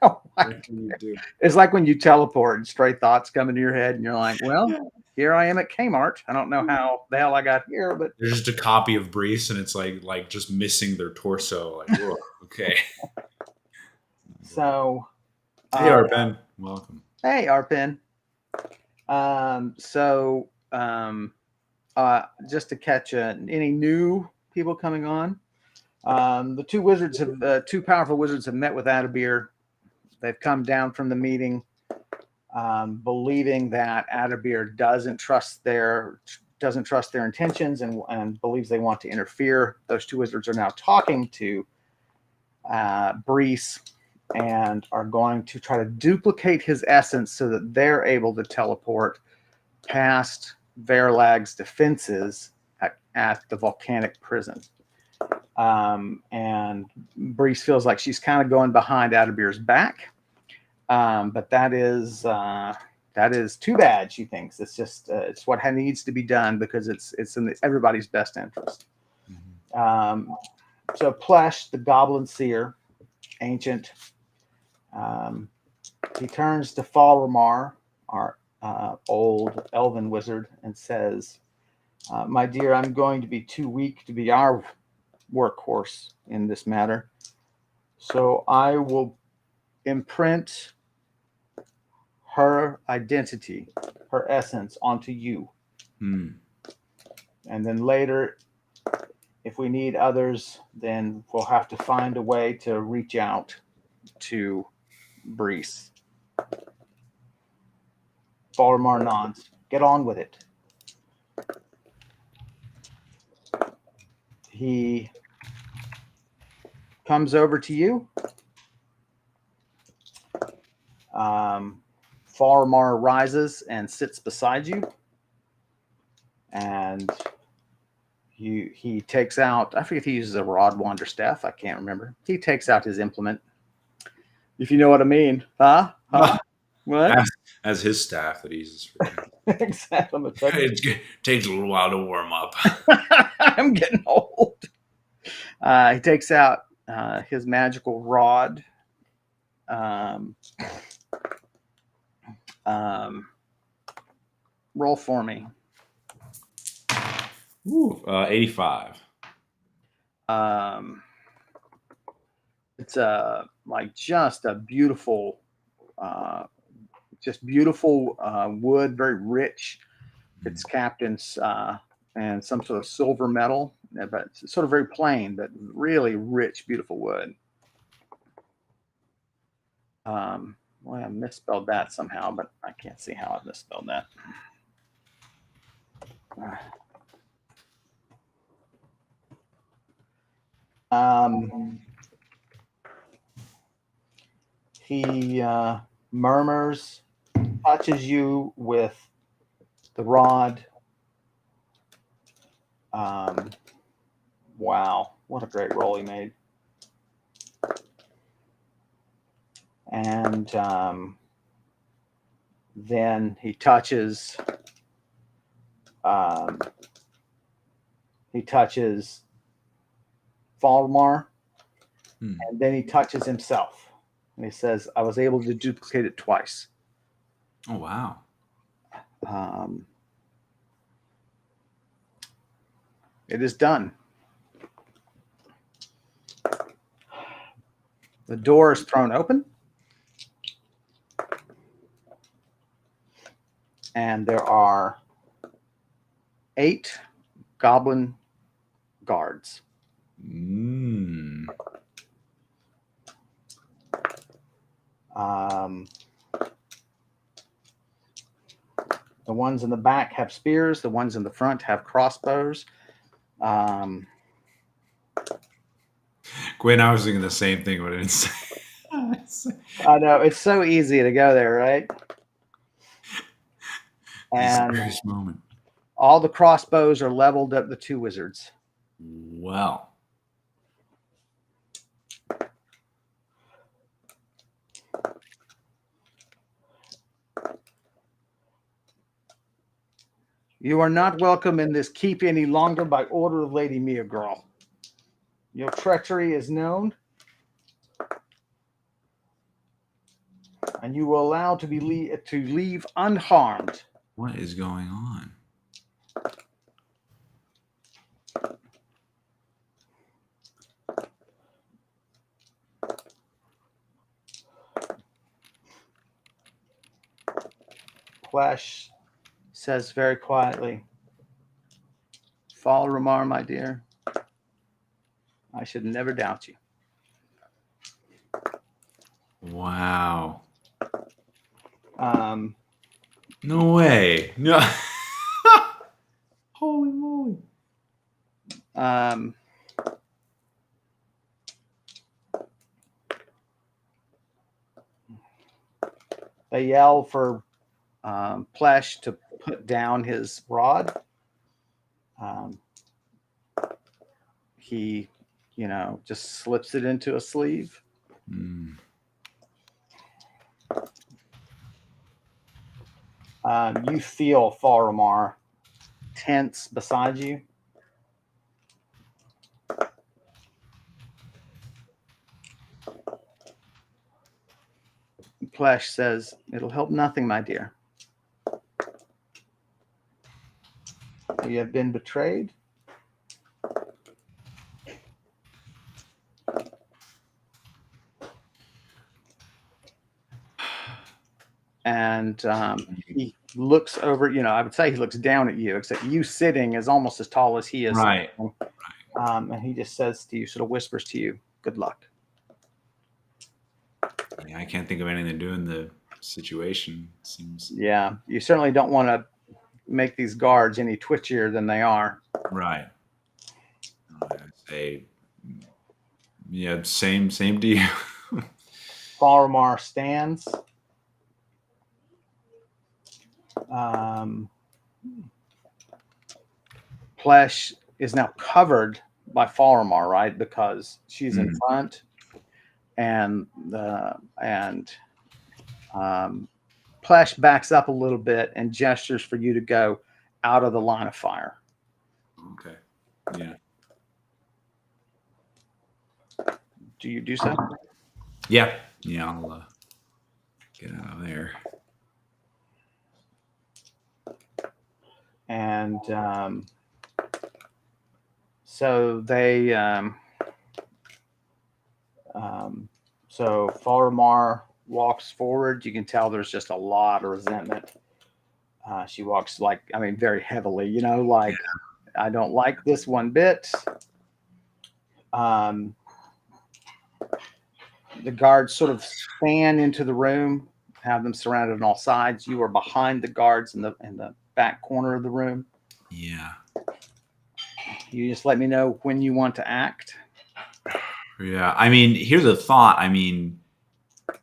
What can you do? It's like when you teleport and stray thoughts come into your head, and you're like, "Well, here I am at Kmart. I don't know how the hell I got here, but there's just a copy of Brise, and it's like just missing their torso. Like, whoa, okay." So, hey, Arpen, welcome. Hey, Arpen. Just to catch any new people coming on, the two powerful wizards have met with Adabir. They've come down from the meeting. believing that Adabir doesn't trust their intentions and believes they want to interfere. Those two wizards are now talking to Brise and are going to try to duplicate his essence so that they're able to teleport past Verlag's defenses at the volcanic prison. And Brise feels like she's kind of going behind Adabir's back. But that is too bad, she thinks. It's just it's what needs to be done because it's in everybody's best interest. Mm-hmm. So Plesh, the Goblin Seer, ancient, he turns to Falramar, our old elven wizard, and says, "My dear, I'm going to be too weak to be our workhorse in this matter. So I will imprint her identity, her essence onto you. And then later, if we need others, then we'll have to find a way to reach out to Brise." Falramar nods. "Get on with it." He comes over to you. Falramar rises and sits beside you. And he takes out, I forget if he uses a rod, wand, or staff. I can't remember. He takes out his implement. If you know what I mean. Huh? What? As his staff that he uses for him. Exactly. It takes a little while to warm up. I'm getting old. He takes out his magical rod. Roll for me. Ooh, 85. It's like just a beautiful, wood, very rich. It's capped in and some sort of silver metal, but it's sort of very plain, but really rich, beautiful wood. Well, I misspelled that somehow, but I can't see how I misspelled that. He murmurs, touches you with the rod. Wow, what a great roll he made. And then he touches Falramar, and then he touches himself. And he says, "I was able to duplicate it twice." Oh, wow. It is done. The door is thrown open. And there are 8 Goblin Guards. The ones in the back have spears. The ones in the front have crossbows. Gwen, I was thinking the same thing, but I didn't say. I know, it's so easy to go there, right? And this moment. All the crossbows are leveled at the 2 wizards. Well. "You are not welcome in this keep any longer by order of Lady Meagirl. Your treachery is known, and you were allowed to leave unharmed." What is going on? Plesh says very quietly, "Falramar, my dear, I should never doubt you." Wow. No way. No. Holy moly. They yell for Plesh to put down his rod. He, just slips it into a sleeve. Mm. You feel Faramar tense beside you. Plesh says, "It'll help nothing, my dear. You have been betrayed. And he looks over, I would say he looks down at you, except you sitting is almost as tall as he is. Right. And he just says to you, sort of whispers to you, good luck. Yeah, I can't think of anything to do in the situation. Seems. Yeah, you certainly don't want to make these guards any twitchier than they are. Right. I say, yeah, same to you. Faramar stands. Plesh is now covered by Faramar, right? Because she's in front, and Plesh backs up a little bit and gestures for you to go out of the line of fire. Okay. Yeah. Do you do so? Yeah. Yeah. I'll get out of there. And so they, so Faramar walks forward. You can tell there's just a lot of resentment. She walks very heavily, I don't like this one bit. The guards sort of span into the room, have them surrounded on all sides. You are behind the guards in the back corner of the room. Yeah. You just let me know when you want to act. Yeah. I mean, here's a thought. I mean,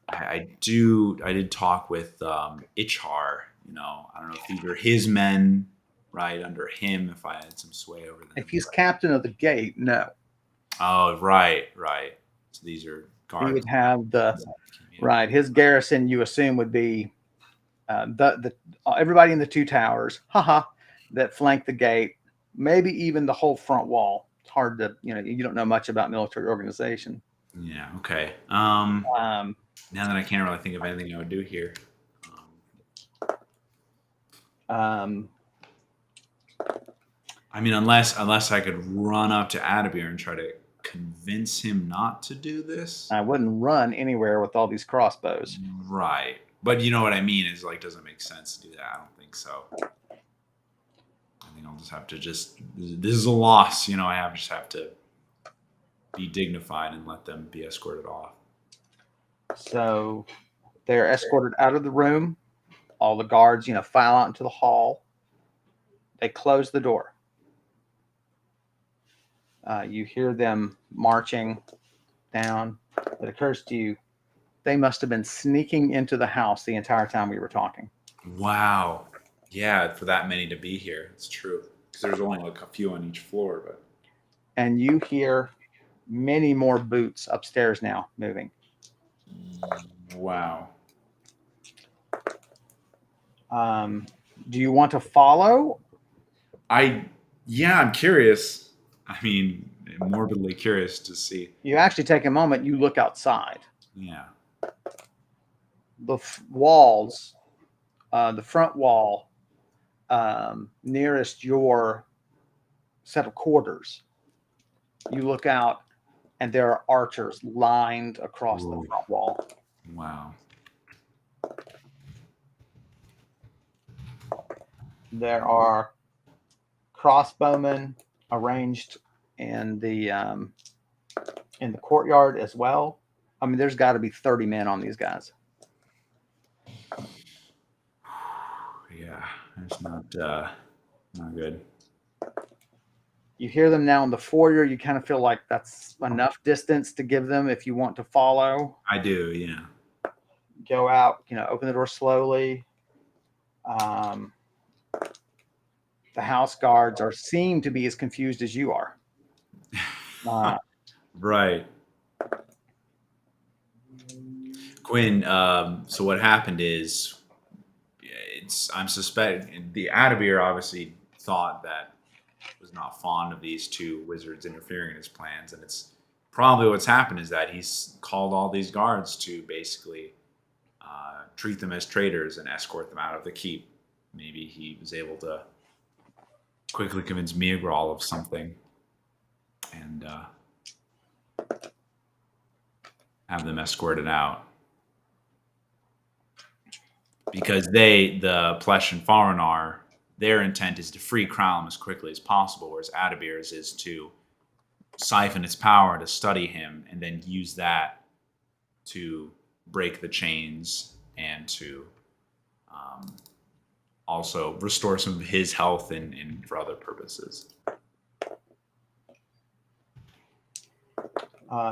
I did talk with Ichar. I don't know if these are his men, right under him. If I had some sway over them. If he's captain of the gate, no. Oh, right. So these are guards. He would have right. His garrison, you assume, would be the everybody in the two towers, that flank the gate. Maybe even the whole front wall. It's hard to, you don't know much about military organization. Yeah. Okay. Now that I can't really think of anything I would do here. I mean, unless I could run up to Adabir and try to convince him not to do this. I wouldn't run anywhere with all these crossbows. Right. But you know what I mean is doesn't make sense to do that. I don't think so. I think I'll just have to this is a loss. I just have to be dignified and let them be escorted off. So they're escorted out of the room. All the guards, file out into the hall. They close the door. You hear them marching down. It occurs to you, they must have been sneaking into the house the entire time we were talking. Wow. Yeah, for that many to be here. It's true. Because there's only a few on each floor. But and you hear many more boots upstairs now moving. Wow. Do you want to follow? I'm curious. I mean, morbidly curious to see. You actually take a moment. You look outside. Yeah. The walls, the front wall, nearest your set of quarters. You look out, and there are archers lined across the front wall. Wow. There are crossbowmen arranged in the courtyard as well. I mean, there's got to be 30 men on these guys. yeah, it's not good. You hear them now in the foyer. You kind of feel like that's enough distance to give them if you want to follow. I do, yeah. Go out, open the door slowly. The house guards seem to be as confused as you are. Right. Quinn, so what happened is I'm suspecting the Adabir obviously thought that was not fond of these two wizards interfering in his plans, and it's probably what's happened is that he's called all these guards to basically treat them as traitors and escort them out of the keep. Maybe he was able to quickly convince Miagral of something and have them escorted out. Because the Plesh and Faranar, their intent is to free Kralm as quickly as possible, whereas Adabir's is to siphon its power to study him and then use that to break the chains and to also restore some of his health and for other purposes.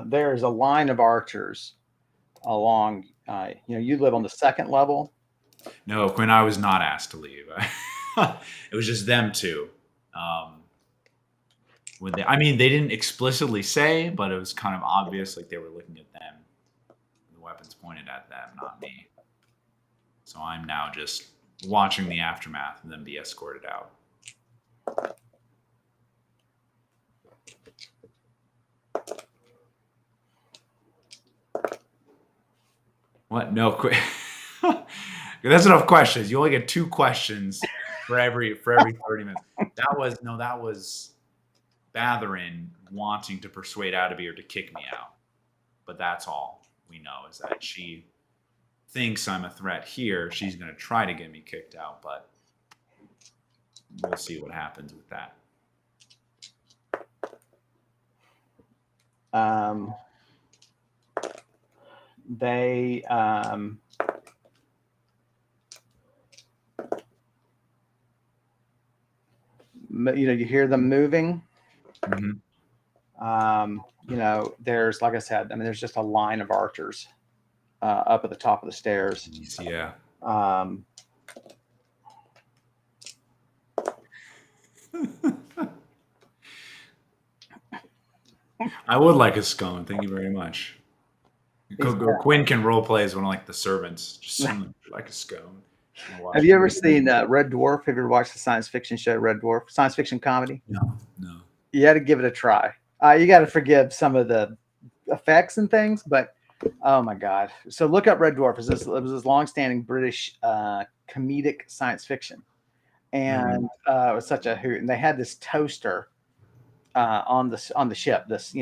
There's a line of archers along. You live on the second level. No, Quinn, I was not asked to leave. It was just them two. They didn't explicitly say, but it was kind of obvious, like they were looking at them. The weapons pointed at them, not me. So I'm now just watching the aftermath and then be escorted out. What? No, that's enough questions. You only get 2 questions for every 30 minutes. That was Batharin wanting to persuade Adabir to kick me out. But that's all we know is that she thinks I'm a threat here. She's going to try to get me kicked out, but we'll see what happens with that. They you hear them moving. Mm-hmm. There's, like I said, there's just a line of archers up at the top of the stairs. Yeah. I would like a scone. Thank you very much. Quinn can roleplay as one of the servants. Just like a scone. Have you ever seen Red Dwarf? Have you ever watched the science fiction show Red Dwarf? Science fiction comedy? No. You got to give it a try. You got to forgive some of the effects and things, but oh my God. So look up Red Dwarf. It was this long-standing British comedic science fiction. And it was such a hoot. And they had this toaster on the ship, this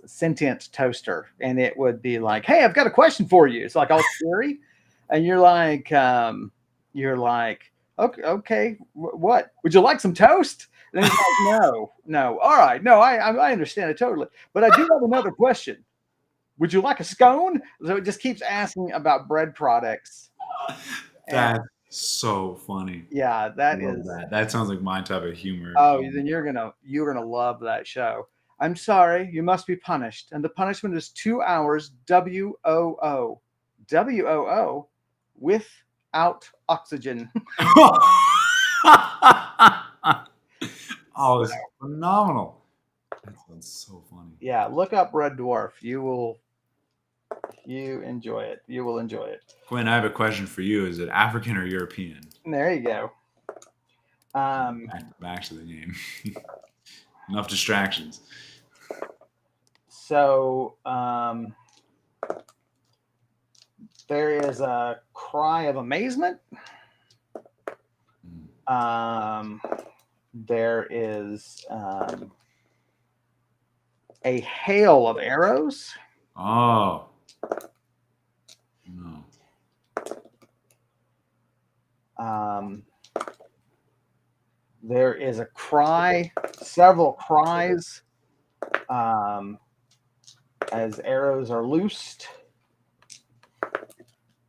sentient toaster, and it would be like, "Hey, I've got a question for you." It's like all scary, and you're like, "Okay, what? Would you like some toast?" And he's like, "No, all right, no, I understand it totally, but I do have another question. Would you like a scone?" So it just keeps asking about bread products. That's so funny. Yeah, that sounds like my type of humor. Oh, then you're gonna love that show. I'm sorry, you must be punished, and the punishment is 2 hours WOO without oxygen. Oh, it's phenomenal. That sounds so funny. Yeah, look up Red Dwarf. You enjoy it. You will enjoy it. Quinn, I have a question for you. Is it African or European? There you go. Back to the game. Enough distractions. So there is a cry of amazement. There is a hail of arrows. Oh. No. There is a cry, several cries, as arrows are loosed.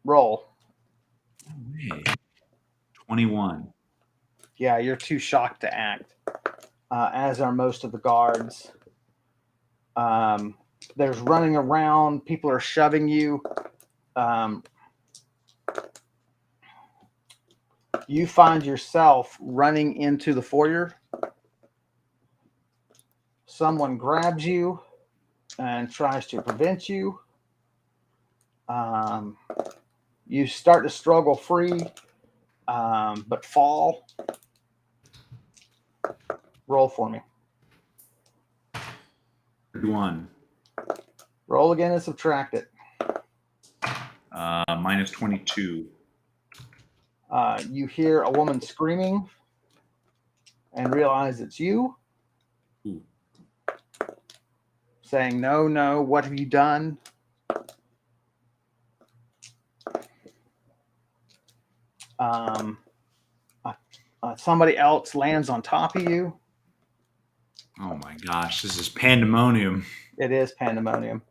Roll. Hey, 21. Yeah, you're too shocked to act, as are most of the guards. There's running around. People are shoving you. You find yourself running into the foyer. Someone grabs you and tries to prevent you. You start to struggle free, but fall. Roll for me. 31. Roll again and subtract it. Minus 22. You hear a woman screaming and realize it's you. Ooh. Saying, no, no, what have you done? Somebody else lands on top of you. Oh my gosh, this is Pandemonium. It is Pandemonium.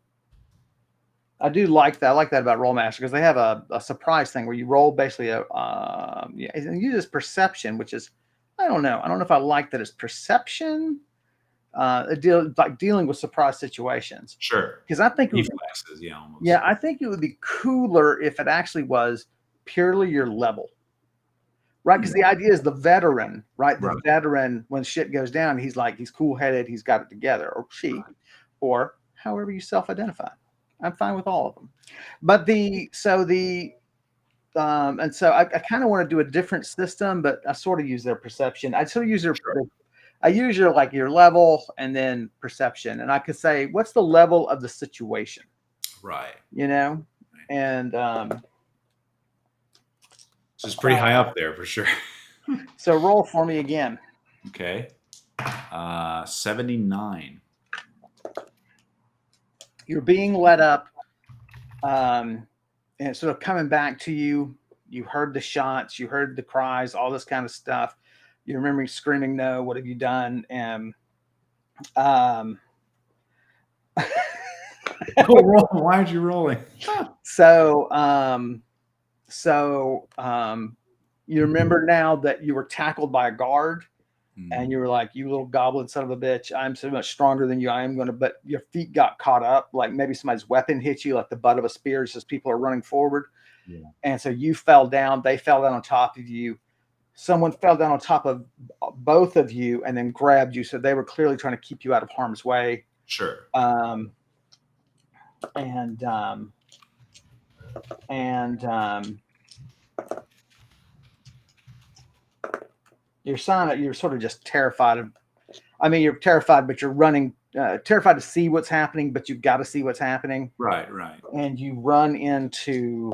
I do like that. I like that about Rollmaster because they have a surprise thing where you roll basically and uses perception, which is, I don't know if I like that it's perception. Dealing with surprise situations. Sure. Because I think reflexes, yeah, almost. Yeah, I think it would be cooler if it actually was purely your level. Right, because the idea is the veteran, right? The veteran, when shit goes down, he's cool-headed, he's got it together, or she, or however you self-identify. I'm fine with all of them. But and so I kind of want to do a different system, but I sort of use their perception. I sort of use I use your level and then perception, and I could say, what's the level of the situation? Right. You know, and so it's pretty high up there for sure. So roll for me again. Okay. 79. You're being led up, and it's sort of coming back to you. You heard the shots, you heard the cries, all this kind of stuff. You remember screaming, "No! What have you done?" And Why aren't you rolling? You remember now that you were tackled by a guard, and you were like, "You little goblin son of a bitch! I'm so much stronger than you. I am gonna." But your feet got caught up, like maybe somebody's weapon hit you, like the butt of a spear, as people are running forward. Yeah. And so you fell down. They fell down on top of you. Someone fell down on top of both of you and then grabbed you. So they were clearly trying to keep you out of harm's way. Sure. You're sort of just terrified you're terrified, but you're running, terrified to see what's happening, but you've got to see what's happening. Right. And you run into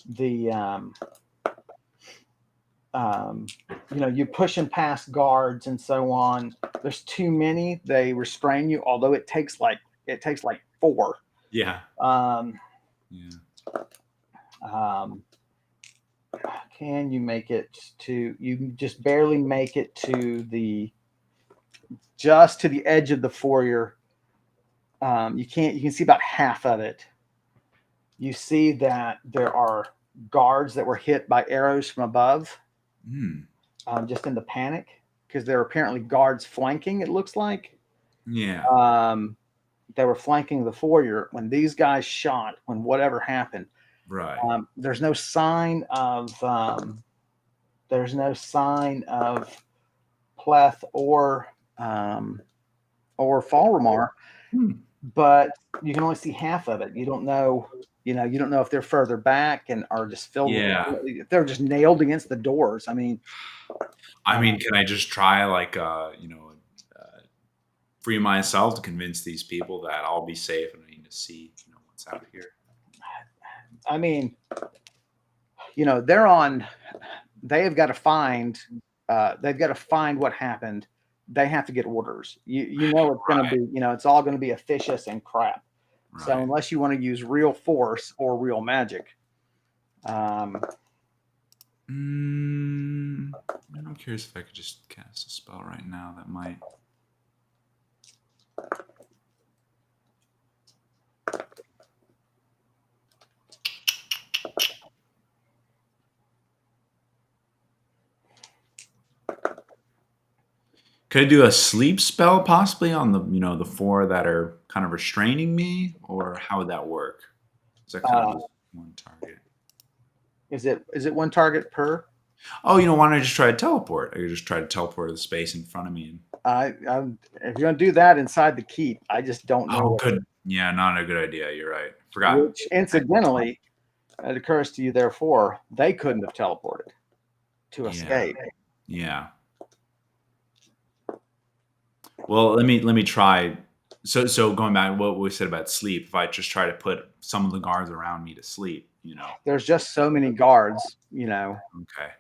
the, you're pushing past guards and so on. There's too many. They restrain you, although it takes like 4. Yeah. Can you make it to? You just barely make it to just to the edge of the foyer. You can see about half of it. You see that there are guards that were hit by arrows from above, just in the panic, because there are apparently guards flanking, it looks like. Yeah. They were flanking the foyer when these guys shot, when whatever happened. Right. There's no sign of Pleth or Falramar, but you can only see half of it. You don't know if they're further back and are just filled with, they're just nailed against the doors. I mean, can I just try free myself to convince these people that I'll be safe and I need to see what's out here? I mean, they have got to find what happened. They have to get orders. It's going to be, it's all going to be officious and crap. Right. So unless you want to use real force or real magic. I'm curious if I could just cast a spell right now that might. Could I do a sleep spell possibly on the 4 that are kind of restraining me, or how would that work? Is that kind of Uh, just one target? is it one target per? Oh, why don't I just try to teleport? I could just try to teleport to the space in front of me. If you're gonna do that inside the keep, I just don't know. Oh, good. Yeah, not a good idea. You're right. Forgot. Which, incidentally, it occurs to you, therefore, they couldn't have teleported to Yeah. escape. Yeah. Well, let me try. So going back to what we said about sleep, if I just try to put some of the guards around me to sleep. There's just so many guards, Okay.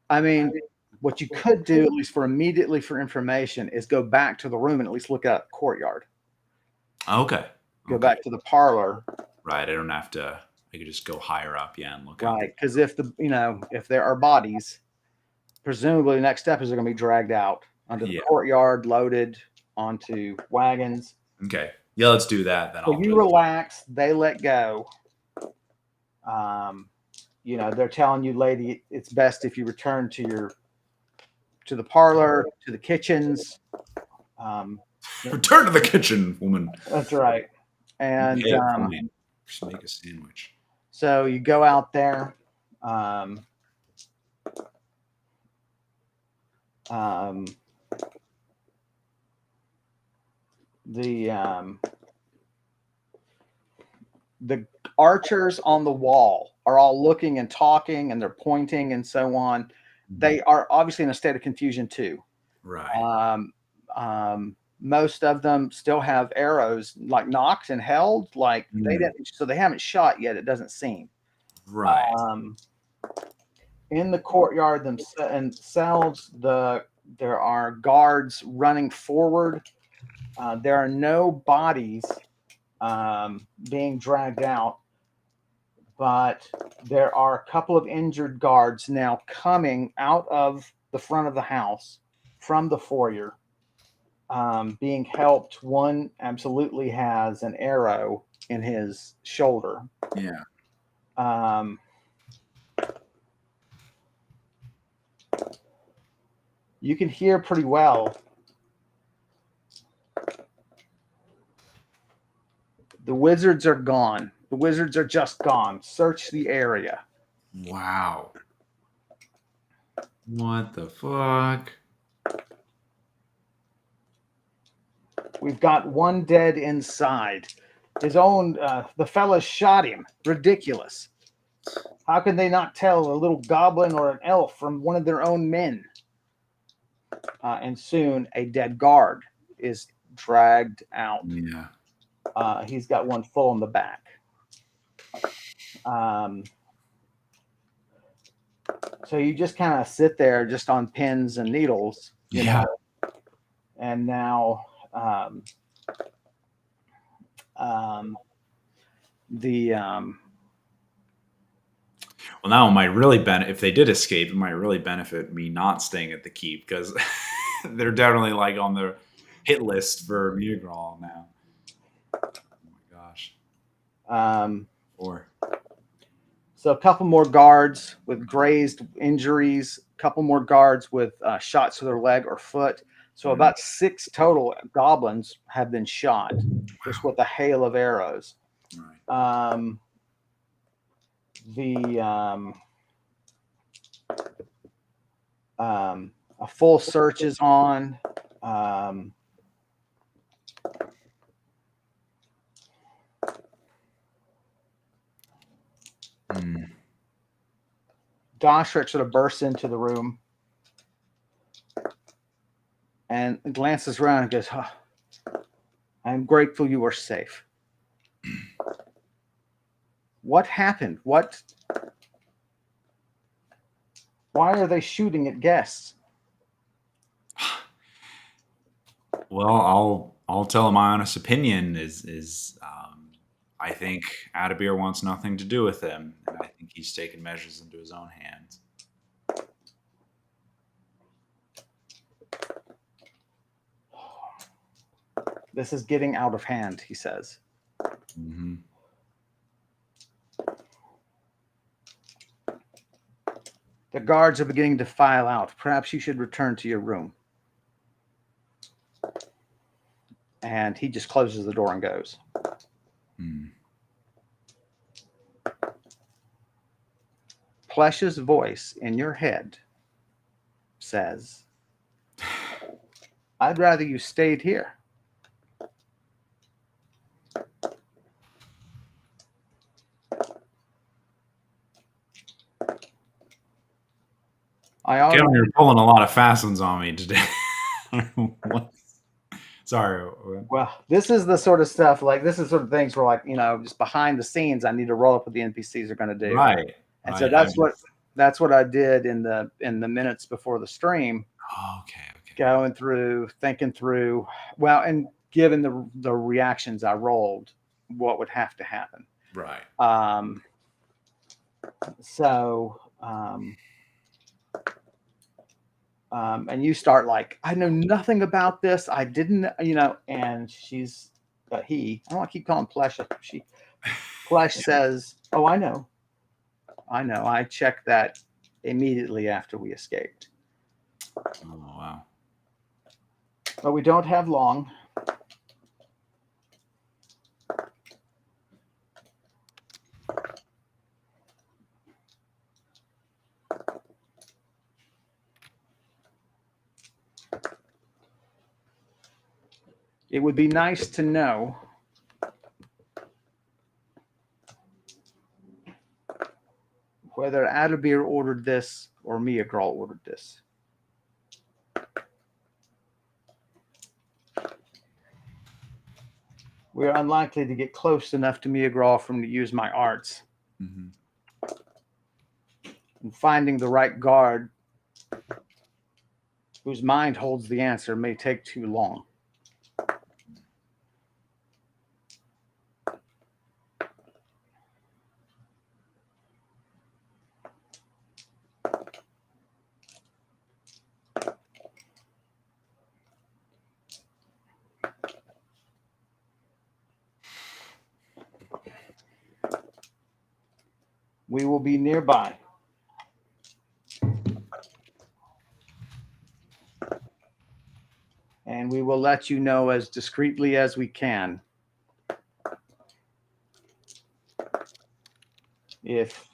I mean, what you could do, at least for immediately for information, is go back to the room and at least look at the courtyard. Okay. Go Okay. back to the parlor. Right. I don't have to. I could just go higher up, and look out. Right. Because if there are bodies, presumably the next step is they're going to be dragged out onto the courtyard, loaded onto wagons. Okay. Yeah, let's do that. Then So you relax. They let go. They're telling you, lady, it's best if you return to the parlor, to the kitchens. Return to the kitchen, woman. That's right. And Okay, fine. Just make a sandwich. So you go out there. The archers on the wall are all looking and talking, and they're pointing and so on. They are obviously in a state of confusion too. Right. Most of them still have arrows like knocked and held, like they didn't, so they haven't shot yet. It doesn't seem. Right. In the courtyard themselves, there are guards running forward. There are no bodies being dragged out, but there are a couple of injured guards now coming out of the front of the house from the foyer, being helped. One absolutely has an arrow in his shoulder. Yeah. You can hear pretty well. The wizards are gone. The wizards are just gone. Search the area. Wow. What the fuck? We've got one dead inside. His own, the fella shot him. Ridiculous. How can they not tell a little goblin or an elf from one of their own men? And soon a dead guard is dragged out. Yeah. He's got one full in the back. So you just kind of sit there just on pins and needles. Yeah. And now well, now it might really benefit if they did escape. It might really benefit me not staying at the keep, because they're definitely like on the hit list for Mugral now. Oh my gosh. So a couple more guards with grazed injuries, a couple more guards with shots to their leg or foot. So about 6 total goblins have been shot just with a hail of arrows. Right. A full search is on. Doshrik sort of bursts into the room and glances around and goes, oh, I'm grateful you are safe. What happened? Why are they shooting at guests? Well, I'll tell him my honest opinion is I think Adabir wants nothing to do with him, and I think he's taken measures into his own hands. This is getting out of hand, he says. Mm-hmm. The guards are beginning to file out. Perhaps you should return to your room. And he just closes the door and goes. Plesh's voice in your head says, I'd rather you stayed here. Kevin, you're pulling a lot of fast ones on me today. Sorry. Well, this is the sort of stuff, like, this is sort of things where, like, you know, just behind the scenes, I need to roll up what the NPCs are going to do. Right. And so that's what I did in the minutes before the stream. Okay. Going through, thinking through, well, and given the reactions I rolled, what would have to happen. Right. And you start like, I know nothing about this. I didn't, you know, and she's, I don't want to keep calling Plesh. Plesh says, oh, I know. I checked that immediately after we escaped. Oh, wow. But we don't have long. It would be nice to know whether Adabir ordered this or Mia Grawl ordered this. We're unlikely to get close enough to Mia Grawl for me to use my arts. Mm-hmm. And finding the right guard whose mind holds the answer may take too long. We will be nearby. And we will let you know as discreetly as we can if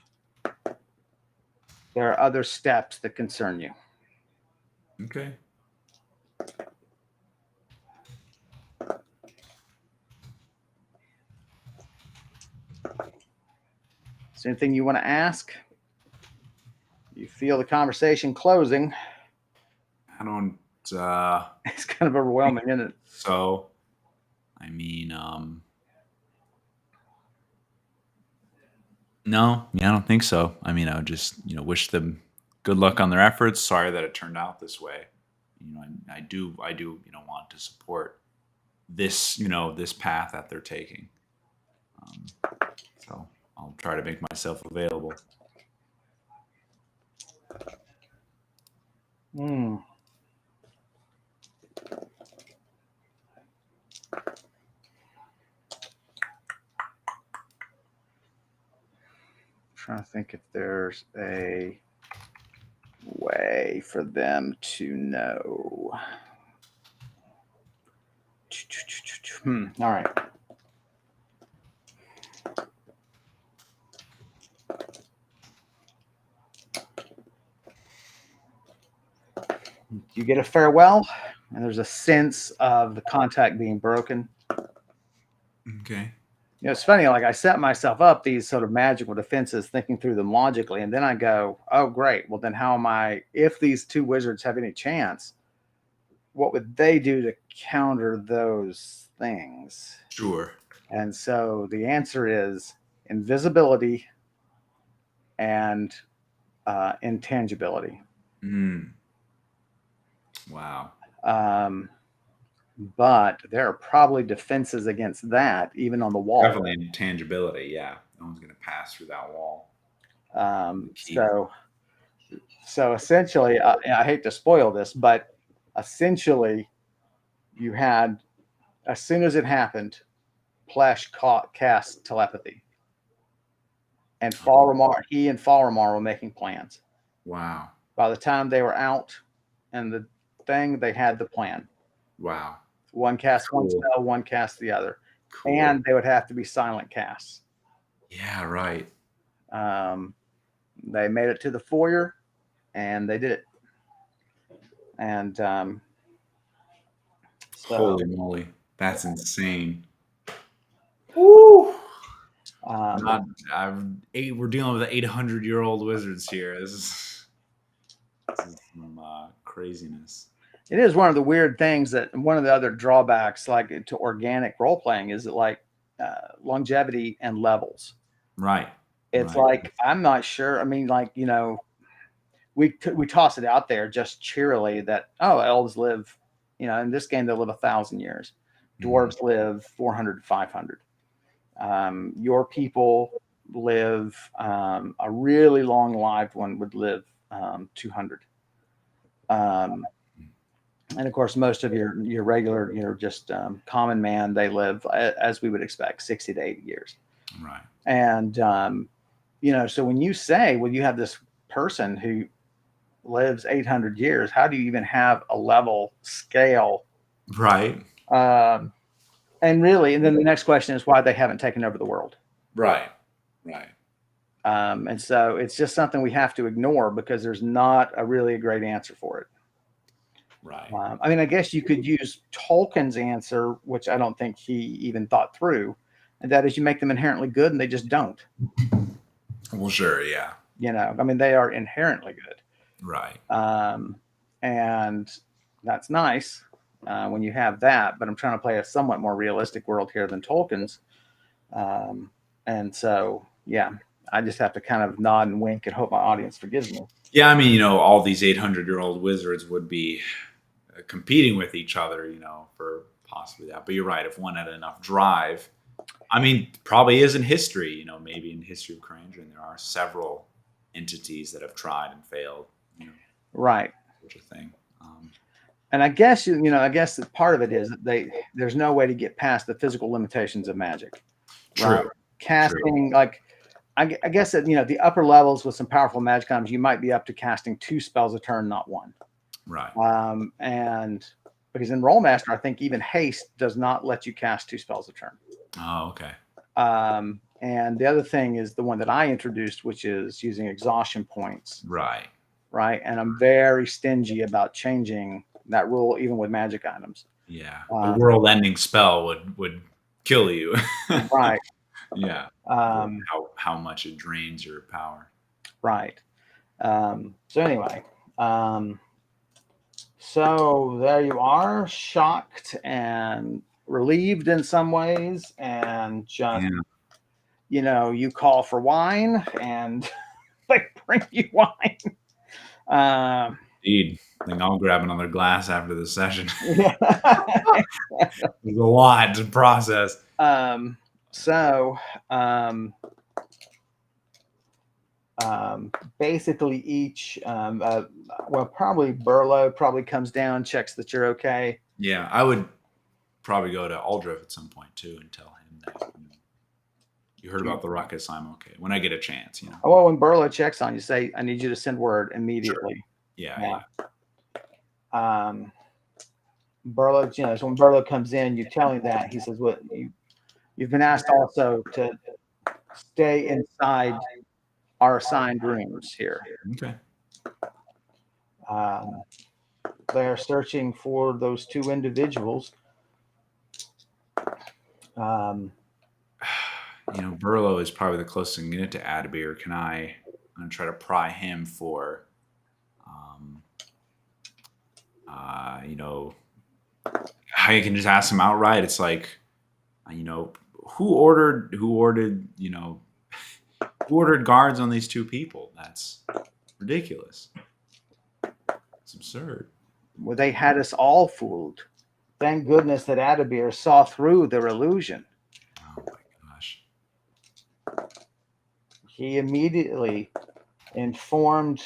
there are other steps that concern you. Okay. Is there anything you want to ask? You feel the conversation closing. I don't. It's kind of overwhelming, isn't it? So, I mean, no, I don't think so. I mean, I would just, wish them good luck on their efforts. Sorry that it turned out this way. I do, want to support this, this path that they're taking. So I'll try to make myself available. Trying to think if there's a way for them to know. All right. You get a farewell, and there's a sense of the contact being broken. Okay. It's funny, like, I set myself up these sort of magical defenses, thinking through them logically, and then I go, oh, great. Well, then how am I, if these two wizards have any chance, what would they do to counter those things? Sure. And so the answer is invisibility and intangibility. Wow. But there are probably defenses against that, even on the wall. Definitely intangibility, yeah. No one's going to pass through that wall. So essentially, I hate to spoil this, but essentially, you had, as soon as it happened, Plesh cast telepathy. And he and Falramar were making plans. Wow. By the time they were out and the thing, they had the plan. Wow. One cast one Cool. spell, one cast the other. Cool. And they would have to be silent casts. Yeah, right. They made it to the foyer, and they did it. And so, Holy moly. That's insane. woo! We're dealing with 800-year-old wizards here. This is some craziness. It is one of the weird things that one of the other drawbacks, like to organic role playing, is that like longevity and levels. Right. It's right. like I'm not sure. I mean, like we toss it out there just cheerily that elves live, in this game they live 1,000 years, dwarves live 400 to 500. Your people live a really long lived one would live 200. And of course, most of your regular, just common man, they live as we would expect, 60 to 80 years. Right. And so when you say, well, you have this person who lives 800 years, how do you even have a level scale? Right. And then the next question is why they haven't taken over the world. Right. And so it's just something we have to ignore because there's not a really great answer for it. Right. I mean, I guess you could use Tolkien's answer, which I don't think he even thought through, and that is you make them inherently good and they just don't. Well, sure, yeah. I mean, they are inherently good. Right. And that's nice when you have that, but I'm trying to play a somewhat more realistic world here than Tolkien's. And so, yeah, I just have to kind of nod and wink and hope my audience forgives me. Yeah, I mean, all these 800-year-old wizards would be competing with each other, for possibly that. But you're right. If one had enough drive, I mean, probably is in history, maybe in the history of Karandrin, there are several entities that have tried and failed. Right. Such a thing. And I guess, I guess that part of it is that there's no way to get past the physical limitations of magic. True. Right? Casting, like, I guess that, the upper levels with some powerful magic items, you might be up to casting 2 spells a turn, not 1. Right. And because in Rollmaster, I think even haste does not let you cast 2 spells a turn. Oh, okay. And the other thing is the one that I introduced, which is using exhaustion points. Right. Right. And I'm very stingy about changing that rule, even with magic items. Yeah. A world-ending spell would kill you. Right. Yeah. How much it drains your power. Right. So anyway, so there you are, shocked and relieved in some ways, and just you call for wine and they bring you wine. Indeed. I think I'll grab another glass after this session. Yeah. There's a lot to process. Basically each, probably Burlow probably comes down, checks that you're okay. Yeah, I would probably go to Aldrich at some point too and tell him that you heard about the ruckus. I'm okay when I get a chance. Well, when Burlow checks on you, say, "I need you to send word immediately." Sure. Yeah. Burlow, so when Burlow comes in, you tell him that. He says, "What you've been asked also to stay inside our assigned rooms here." Okay. They're searching for those 2 individuals. Burlow is probably the closest I can get to Adabir. I'm going to try to pry him for, I can just ask him outright. It's like, who ordered, who ordered guards on these 2 people? That's ridiculous. It's absurd. Well, they had us all fooled. Thank goodness that Adabir saw through their illusion. Oh my gosh. He immediately informed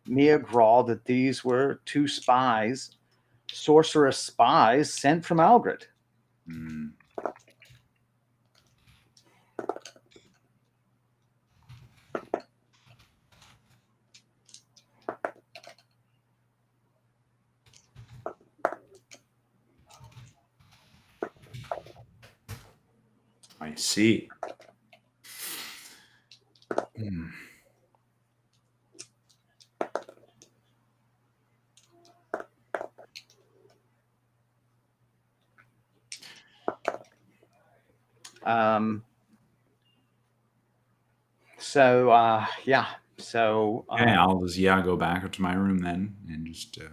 Meagral that these were 2 spies, sorceress spies sent from Algret. I see. Hmm. Yeah. So Okay, I'll just go back up to my room then and just that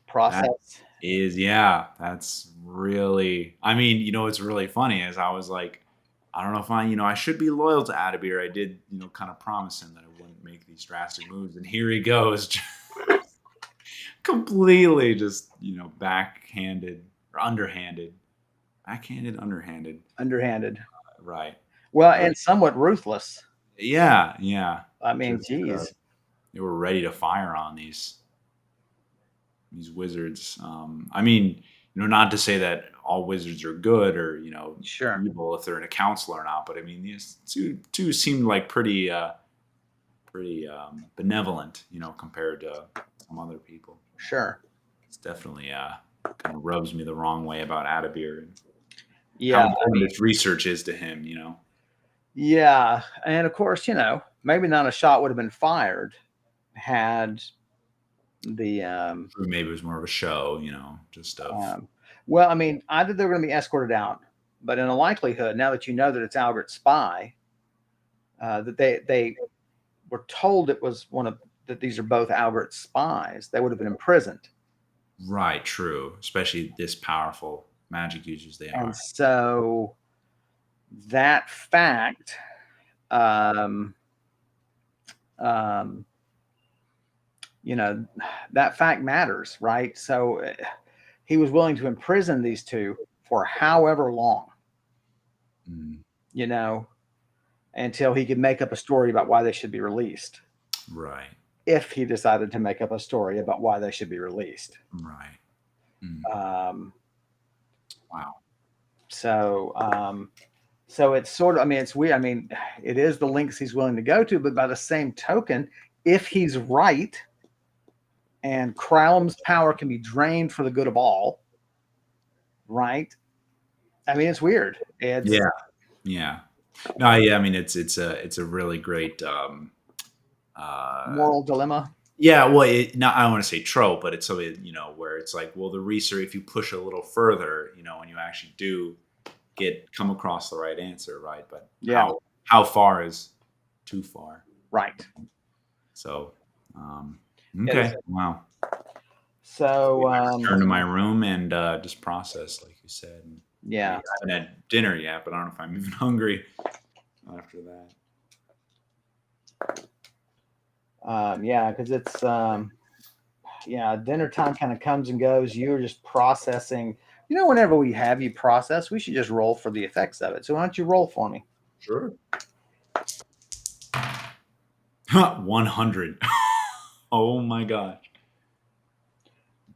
process. that's really. I mean, what's really funny is I was like, I don't know if I should be loyal to Adabir. I did, kind of promise him that I wouldn't make these drastic moves, and here he goes, just completely just backhanded or underhanded, Underhanded. right? Well, But and somewhat ruthless. yeah. I mean, Just geez. they were ready to fire on these wizards. I mean, not to say that all wizards are good or Sure. evil if they're in a council or not, but I mean these two seemed like pretty benevolent, compared to some other people. Sure. It's definitely kind of rubs me the wrong way about Adabir and how Yeah. important this research is to him. Yeah. And of course, maybe not a shot would have been fired had the Maybe it was more of a show, just of. well, I mean, either they're going to be escorted out, but in a likelihood, now that you know that it's Albert's spy, that they were told it was that these are both Albert's spies, they would have been imprisoned. Right, true. Especially this powerful magic users they And are. so that fact, um, um, that fact matters, right? So he was willing to imprison these two for however long, Mm, until he could make up a story about why they should be released. right, If he decided to make up a story about why they should be released. right. Mm, wow. So it's sort of, I mean, it's weird. I mean, it is the links he's willing to go to, but by the same token, if he's right and Kralm's power can be drained for the good of all, right? I mean, it's weird. It's Yeah. No, yeah. I mean, it's a really great. moral dilemma. Yeah. Well, I don't want to say trope, but it's so where it's like, well, the research, if you push a little further, and you actually do come across the right answer, right? But Yeah. how far is too far? Right. So, okay, wow. So Turn to my room and just process, like you said. Yeah. I haven't had dinner yet, but I don't know if I'm even hungry after that. Yeah, because it's dinner time kind of comes and goes. You're just processing. Whenever we have you process, we should just roll for the effects of it. So why don't you roll for me? Sure. 100. Oh my gosh.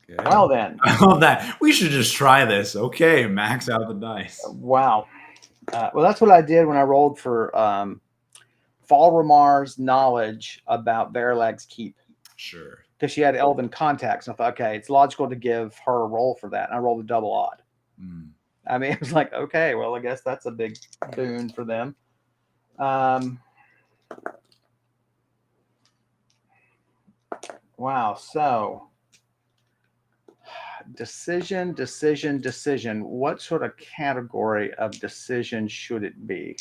Okay. Well then. I love that. We should just try this. Okay, max out the dice. Wow. Well, that's what I did when I rolled for Falramar's knowledge about Verlag's keep. Sure. Because she had elven contacts. And I thought, okay, it's logical to give her a roll for that. And I rolled a double odd. I mean, it was like, okay, well, I guess that's a big boon for them. Wow. So decision. What sort of category of decision should it be?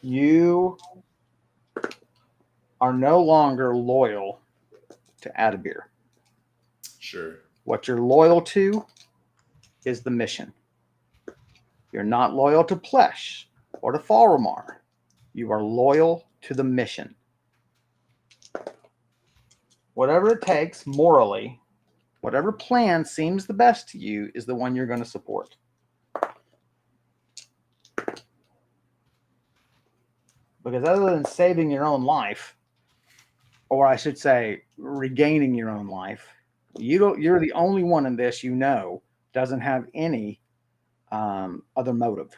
You are no longer loyal to Adabir. Sure. What you're loyal to is the mission. You're not loyal to Plesh or to Falramar. You are loyal to the mission. Whatever it takes morally, whatever plan seems the best to you is the one you're going to support. Because other than saving your own life, or I should say regaining your own life, you're the only one in this doesn't have any other motive.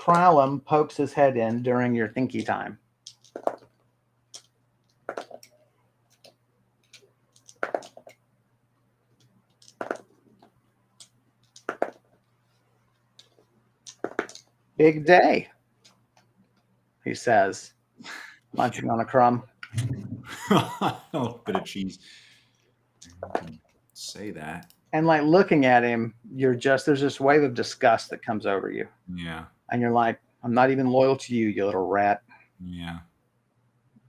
Kralum pokes his head in during your thinky time. Big day, he says, munching on a crumb. A little bit of cheese. Say that. And like looking at him, there's this wave of disgust that comes over you. Yeah. And you're like, I'm not even loyal to you, you little rat. Yeah.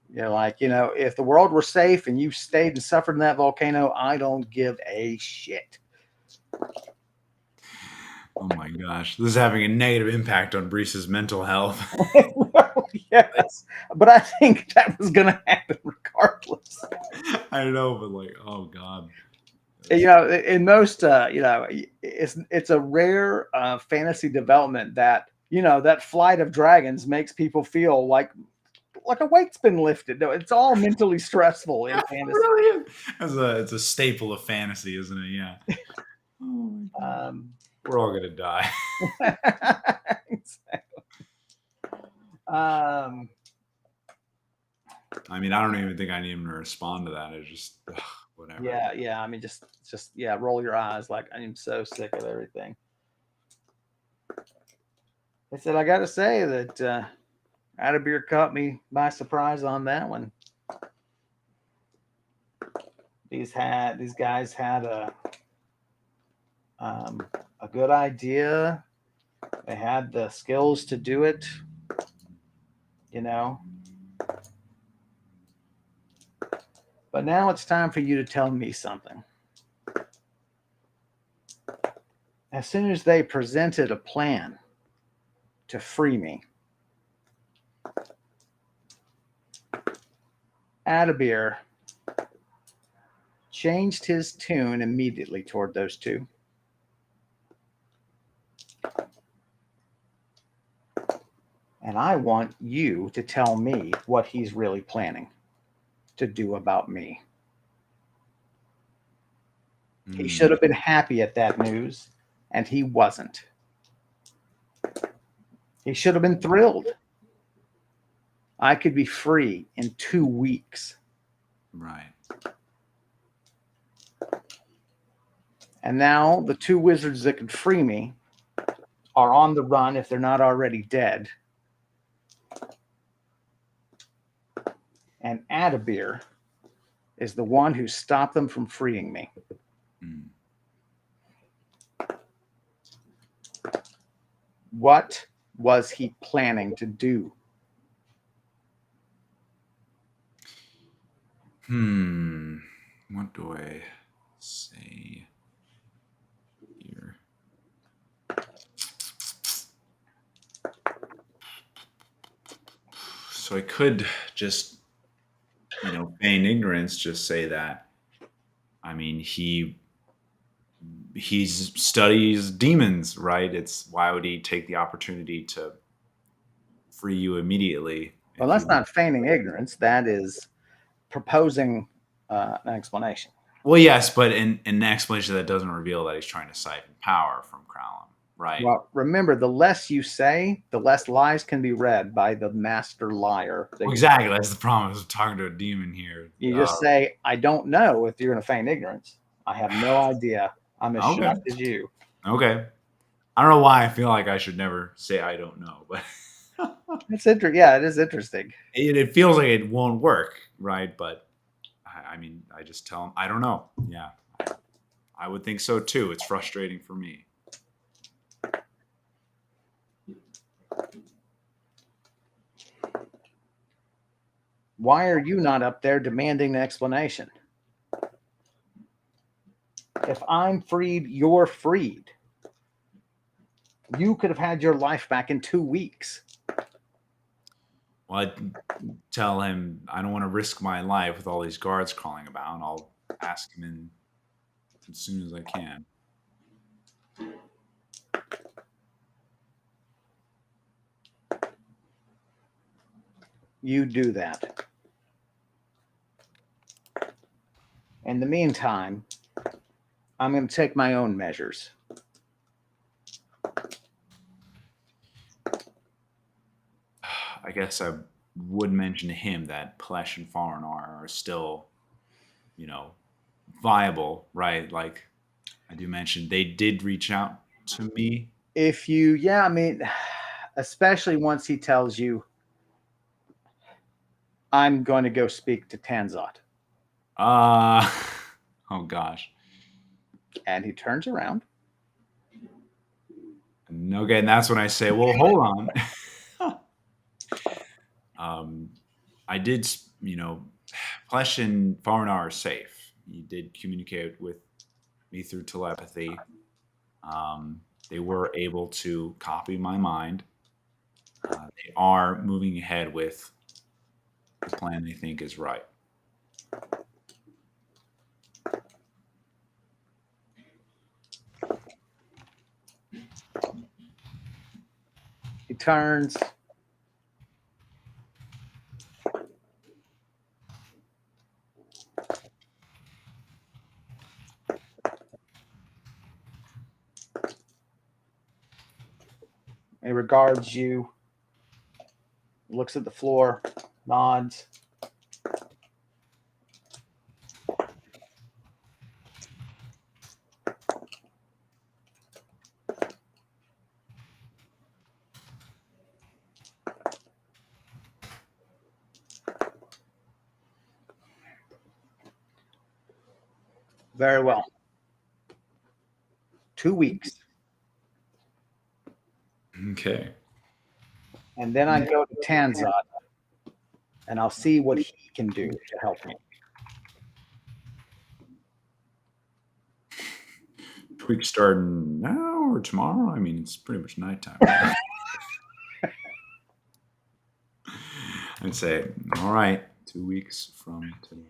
You're like, if the world were safe and you stayed and suffered in that volcano, I don't give a shit. Oh my gosh. This is having a negative impact on Brise's mental health. Yes. But I think that was going to happen regardless. I know, but like, oh God. In most, it's a rare fantasy development that, that flight of dragons makes people feel like a weight's been lifted. No, it's all mentally stressful in fantasy. Really is. It's a staple of fantasy, isn't it? Yeah. Oh, we're all gonna die. Exactly. I mean, I don't even think I need him to respond to that. It's just whatever. Yeah. I mean, just roll your eyes like I'm so sick of everything. I said, I got to say that Adabir caught me by surprise on that one. These guys had a good idea. They had the skills to do it. But now it's time for you to tell me something. As soon as they presented a plan to free me, Adabir changed his tune immediately toward those two. And I want you to tell me what he's really planning to do about me. He should have been happy at that news, and he wasn't. He should have been thrilled. I could be free in 2 weeks. Right. And now the 2 wizards that could free me are on the run if they're not already dead. And Adabir is the one who stopped them from freeing me. What was he planning to do? What do I say here? So I could just, feign ignorance, just say that, I mean, he studies demons, right? It's why would he take the opportunity to free you immediately? Well, that's not feigning ignorance. That is proposing an explanation. Well, yes, but in an explanation that doesn't reveal that he's trying to siphon power from Kralum, right? Well, remember, the less you say, the less lies can be read by the master liar. Exactly. That's the problem. I was talking to a demon here. You just say, I don't know if you're going to feign ignorance. I have no idea. I'm as shocked as you. Okay. I don't know why I feel like I should never say I don't know, but it's interesting. Yeah, it is interesting. It feels like it won't work, right? But I mean, I just tell him I don't know. Yeah, I would think so too. It's frustrating for me. Why are you not up there demanding an explanation? If I'm freed, you're freed. You could have had your life back in 2 weeks. Well, I'd tell him I don't want to risk my life with all these guards crawling about. I'll ask him in as soon as I can. You do that. In the meantime, I'm going to take my own measures. guess I would mention to him that Plesh and Farinar are still, viable, right? Like I do mention, they did reach out to me. I mean, especially once he tells you, I'm going to go speak to Tanzot. Oh gosh. And he turns around. Okay, and that's when I say, well, hold on. I did, Plesh and Farinar are safe. He did communicate with me through telepathy. They were able to copy my mind. They are moving ahead with the plan they think is right. He turns. He regards you, looks at the floor, nods. Very well. 2 weeks. Okay. And then I go to Tanzot, and I'll see what he can do to help me. Week starting now or tomorrow? I mean, it's pretty much nighttime. I'd say, all right, 2 weeks from today.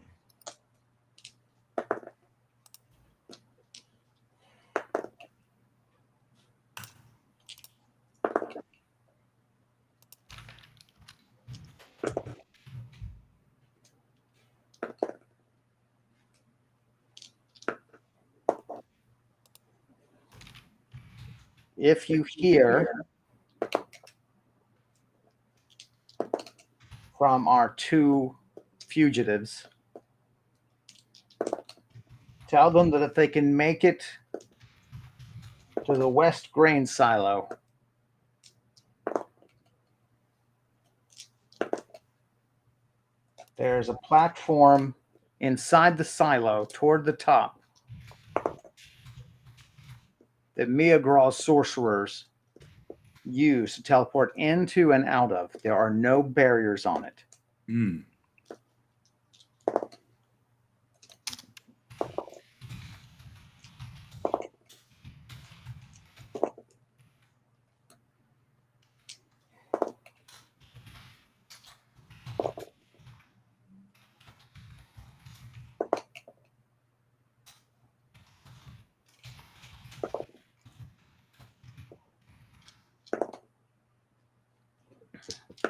If you hear from our 2 fugitives, tell them that if they can make it to the West Grain Silo, there's a platform inside the silo toward the top that Miagraw's sorcerers use to teleport into and out of. There are no barriers on it. Mm.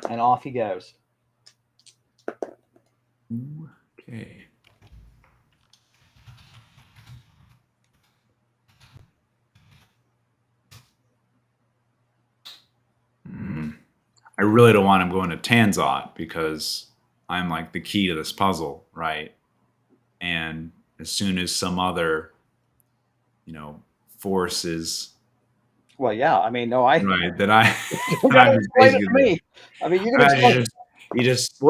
And off he goes. Okay. I really don't want him going to Tanzot because I'm like the key to this puzzle, right? And as soon as some other, force is Well, yeah. I mean, no, I. right that I. You gotta explain it to me. I mean, you can explain.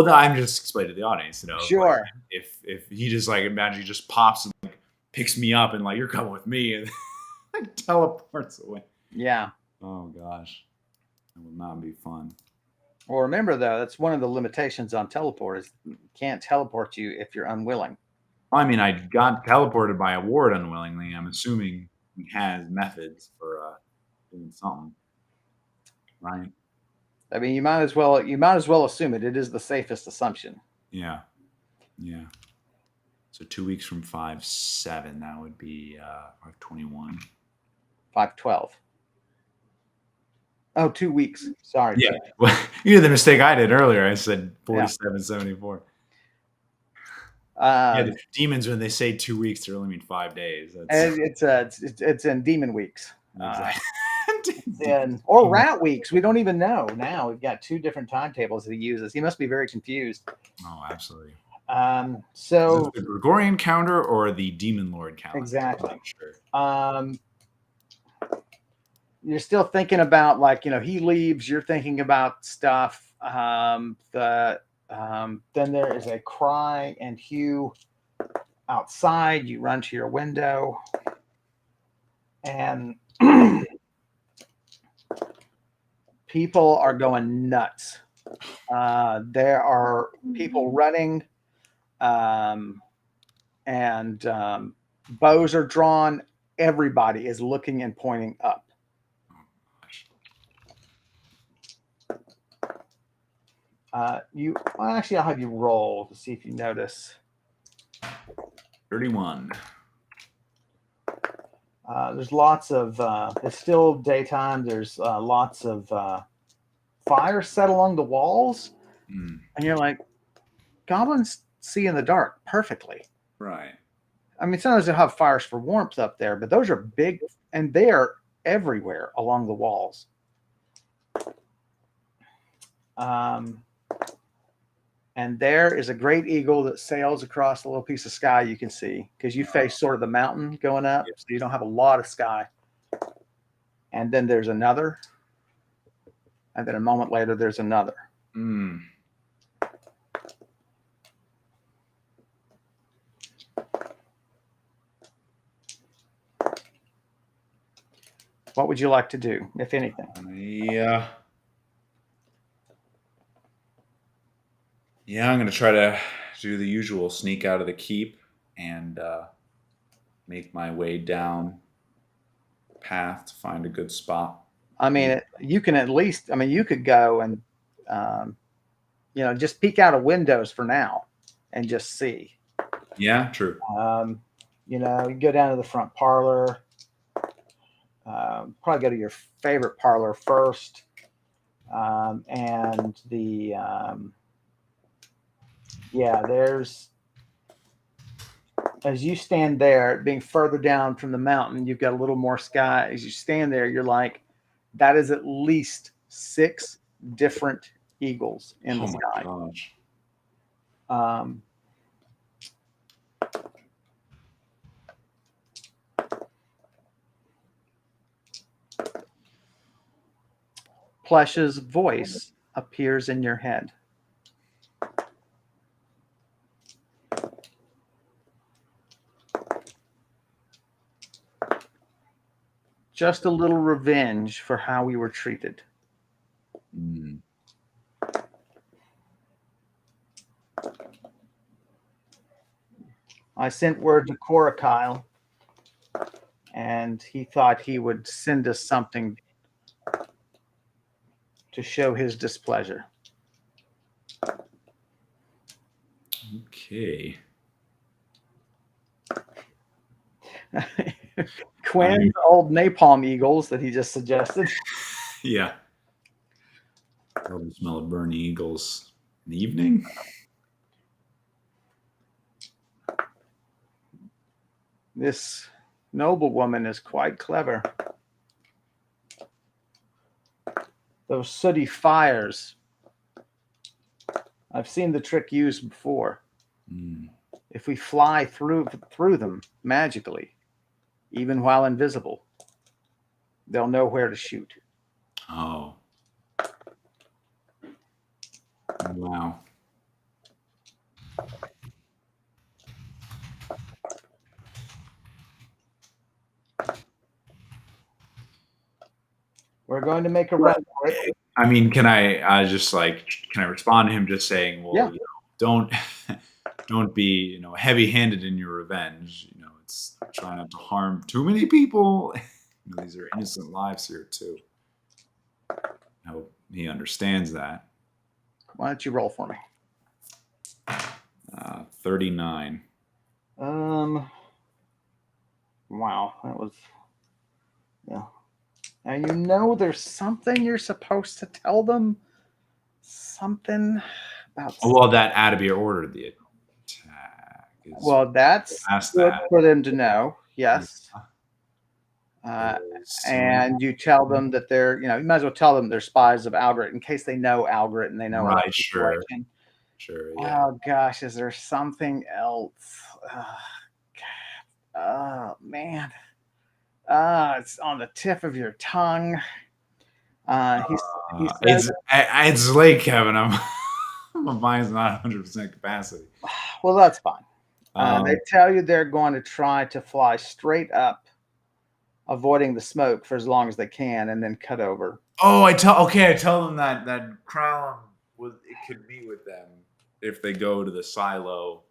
I'm just explaining to the audience, Sure. Like, if he just like imagine he just pops and like picks me up and like you're coming with me and like teleports away. Yeah. Oh gosh, that will not be fun. Well, remember though, that's one of the limitations on teleport is you can't teleport you if you're unwilling. I mean, I got teleported by a ward unwillingly. I'm assuming he has methods for doing something, right? I mean, you might as well assume it. It is the safest assumption. Yeah. So 2 weeks from 5/7, that would be 5/21. 5/12. Oh, 2 weeks. Sorry. Yeah. Well, you did the mistake I did earlier. I said 47/74. The demons, when they say 2 weeks, they only mean 5 days. And it's in demon weeks. Exactly. Or rat weeks. We don't even know. Now we've got 2 different timetables that he uses. He must be very confused. Oh, absolutely. So the Gregorian calendar or the Demon Lord calendar? Exactly. Sure. You're still thinking about, like, he leaves. You're thinking about stuff. Then there is a cry and hue outside. You run to your window, and people are going nuts. There are people running, and bows are drawn. Everybody is looking and pointing up. Actually, I'll have you roll to see if you notice. 31. There's lots of. It's still daytime. There's lots of fire set along the walls, and you're like, goblins see in the dark perfectly. Right. I mean, sometimes they'll have fires for warmth up there, but those are big, and they are everywhere along the walls. And there is a great eagle that sails across a little piece of sky you can see, because you face sort of the mountain going up, so you don't have a lot of sky. And then there's another, and then a moment later there's another. What would you like to do, if anything? Yeah, I'm going to try to do the usual, sneak out of the keep and make my way down the path to find a good spot. I mean, you can at least, you could go and, just peek out of windows for now and just see. Yeah, true. You go down to the front parlor, probably go to your favorite parlor first. And there's, as you stand there, being further down from the mountain, you've got a little more sky. As you stand there, you're like, that is at least 6 different eagles in the sky. Oh my gosh. Plush's voice appears in your head. Just a little revenge for how we were treated. I sent word to Korakyle, and he thought he would send us something to show his displeasure. Okay. Quinn's old napalm eagles that he just suggested. Yeah. Probably smell of burning eagles in the evening. This noblewoman is quite clever. Those sooty fires, I've seen the trick used before. If we fly through them magically, even while invisible, they'll know where to shoot. Oh. Wow. We're going to make a run for it. I mean, can I respond to him just saying, well, don't be, heavy-handed in your revenge. It's trying not to harm too many people. These are innocent lives here too. I hope he understands that. Why don't you roll for me? 39. Wow, that was, yeah. Now there's something you're supposed to tell them. Something about. Well, that Adabir ordered the attack. Well, that's good for them to know. Yes. And you tell them that they're, you might as well tell them they're spies of Algret in case they know Algret and they know our right, situation. sure, yeah. Oh gosh, is there something else? Oh man, it's on the tip of your tongue. He says, It's late, Kevin. My mind's not 100% capacity. well, that's fine. They Um, tell you they're going to try to fly straight up, avoiding the smoke for as long as they can, and then cut over. I tell them that Crown it could meet with them if they go to the silo.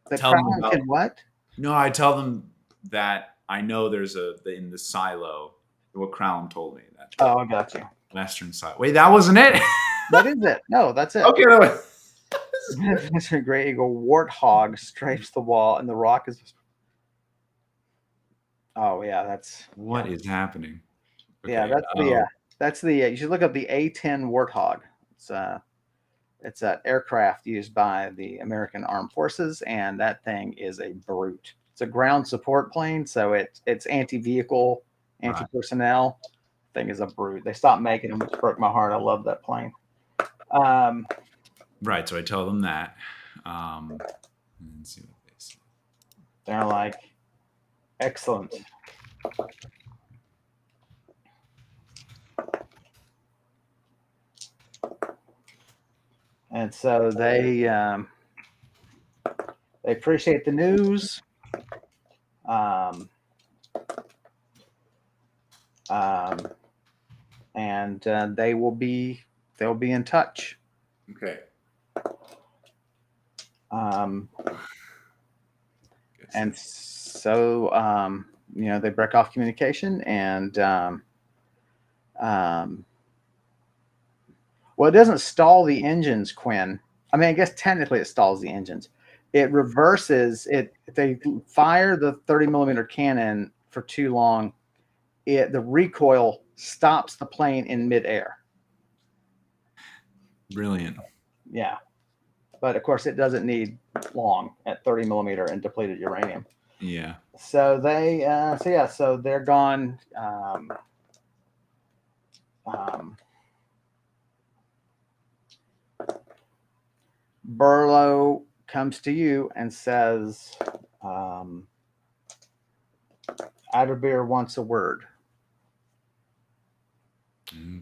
The Tell them crown about can what? No, I tell them that I know there's in the silo. What Crown told me that Oh, I got you. western side. Wait, that wasn't it. That is it. No, that's it. Okay, no. Mr. Grey Eagle warthog strafes the wall, and the rock is. Oh yeah, that's What is happening? yeah. That's the. You should look up the A-10 warthog. It's an aircraft used by the American Armed Forces, and that thing is a brute. It's a ground support plane, so it's anti-vehicle, anti-personnel. Thing is a brute. They stopped making them, which broke my heart. I love that plane. Right, so I tell them that. Let's see what they say. They're like, excellent. And so they appreciate the news. And they'll be in touch. Okay. And so they break off communication, and well, it doesn't stall the engines, Quinn. I mean, I guess technically it stalls the engines. It reverses it. If they fire the 30mm cannon for too long, the recoil stops the plane in midair. Brilliant. Yeah. But of course, it doesn't need long at 30mm and depleted uranium. Yeah. So so they're gone. Burlow comes to you and says, Atterbeer wants a word.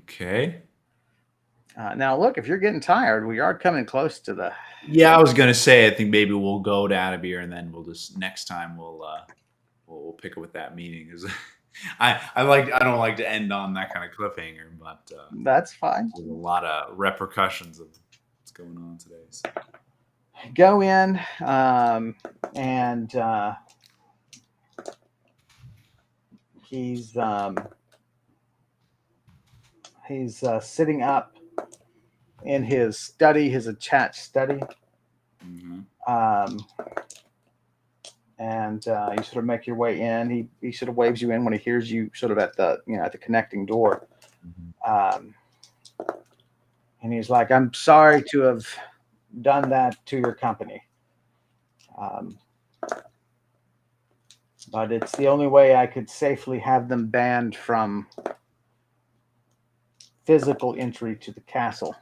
Okay. Now, look, if you're getting tired, we are coming close to the. Yeah, I was gonna say I think maybe we'll go to Atterbeer and then we'll just next time we'll pick up with that meeting. I don't like to end on that kind of cliffhanger, but that's fine. There's a lot of repercussions of what's going on today. So. Go in and he's sitting up in his study, his attached study. Mm-hmm. And you sort of make your way in. He sort of waves you in when he hears you sort of at the connecting door. Mm-hmm. And he's like, I'm sorry to have done that to your company. But it's the only way I could safely have them banned from physical entry to the castle.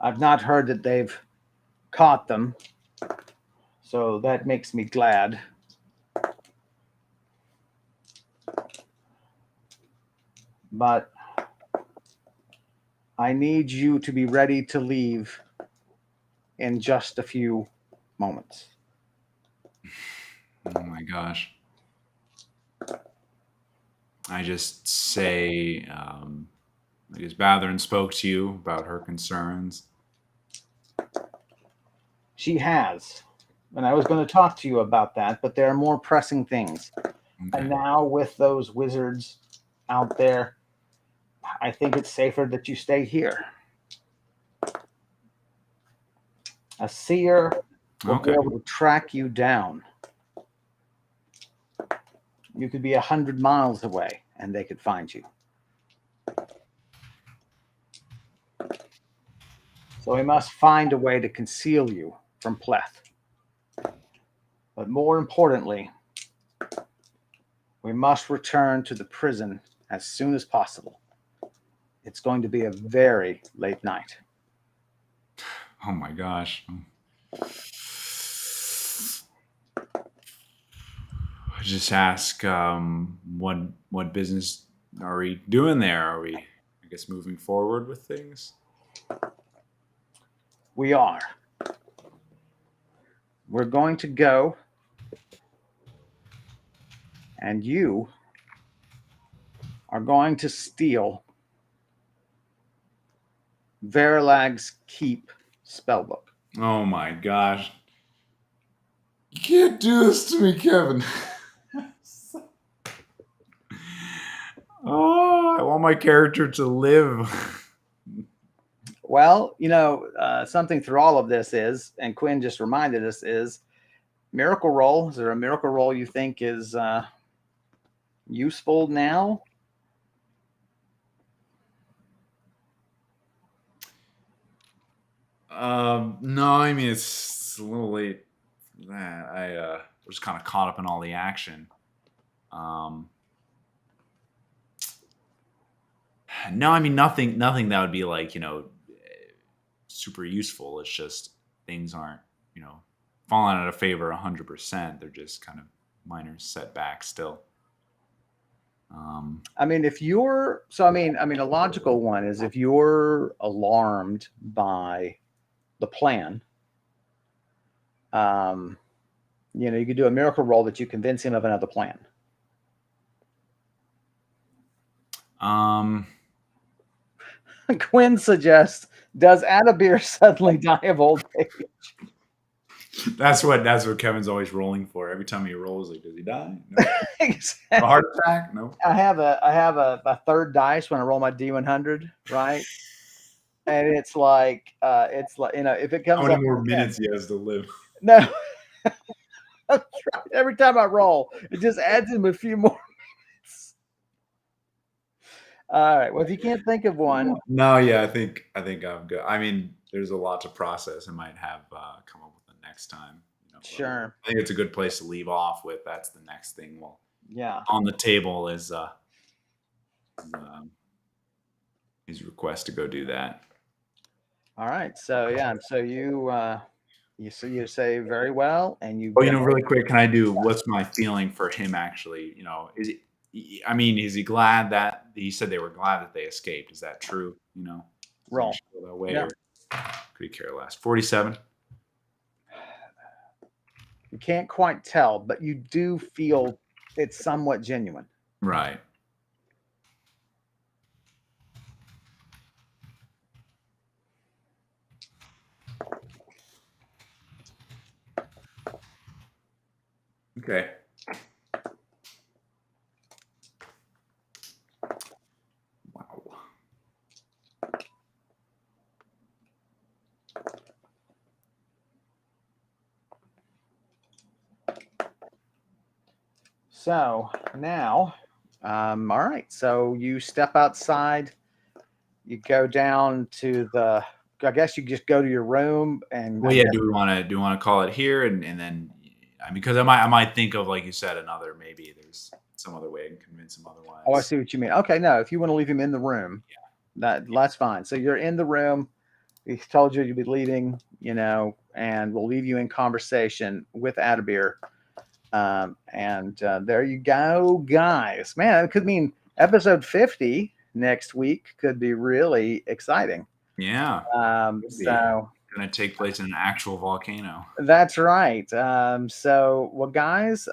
I've not heard that they've caught them, so that makes me glad. But I need you to be ready to leave in just a few moments. Oh my gosh. I just say, I guess Batherin spoke to you about her concerns. She has. And I was going to talk to you about that, but there are more pressing things. Okay. And now with those wizards out there, I think it's safer that you stay here. A seer will be able to track you down. You could be 100 miles away and they could find you. So we must find a way to conceal you from Pleth. But more importantly, we must return to the prison as soon as possible. It's going to be a very late night. Oh my gosh. I just ask, what business are we doing there? Are we, I guess, moving forward with things? We are. We're going to go, and you are going to steal Verilag's Keep spellbook. Oh my gosh. You can't do this to me, Kevin. Oh, I want my character to live. Well, something through all of this is, and Quinn just reminded us, is miracle roll. Is there a miracle roll you think is useful now? No, I mean it's a little late for that. I was kind of caught up in all the action. No, I mean nothing that would be like, super useful. It's just things aren't, falling out of favor 100%. They're just kind of minor setbacks still. I mean, a logical one is if you're alarmed by the plan, you could do a miracle roll that you convince him of another plan. Quinn suggests, does Adabir suddenly die of old age? That's what Kevin's always rolling for. Every time he rolls, like, does he die? No. Exactly. A heart attack? No. I have a third dice when I roll my D100, right? And it's like if it comes how many up more minutes he has to live? No. Every time I roll, it just adds him a few more minutes. All right. Well, if you can't think of one, no, yeah, I think I'm good. I mean, there's a lot to process. I might have come up with the next time. Sure. I think it's a good place to leave off with. That's the next thing. Well, yeah, on the table is his request to go do that. All right. So you say very well, and you. Oh, really quick, can I do? What's my feeling for him? Actually, is it? I mean, is he glad that he said they were glad that they escaped? Is that true? Roll that way, or could he care less? 47. You can't quite tell, but you do feel it's somewhat genuine. Right. Okay. Wow. So now, all right. So you step outside. You go down to the. I guess you just go to your room and. Well, yeah. Do we want to call it here and then? Because I might think of, like you said, another, maybe there's some other way I can convince him otherwise. Oh, I see what you mean. Okay, no, if you want to leave him in the room, that's fine. So you're in the room. He told you you'd be leaving, and we'll leave you in conversation with Adabir. And there you go, guys. Man, it could mean episode 50 next week could be really exciting. Yeah. So going to take place in an actual volcano. That's right. Well, guys,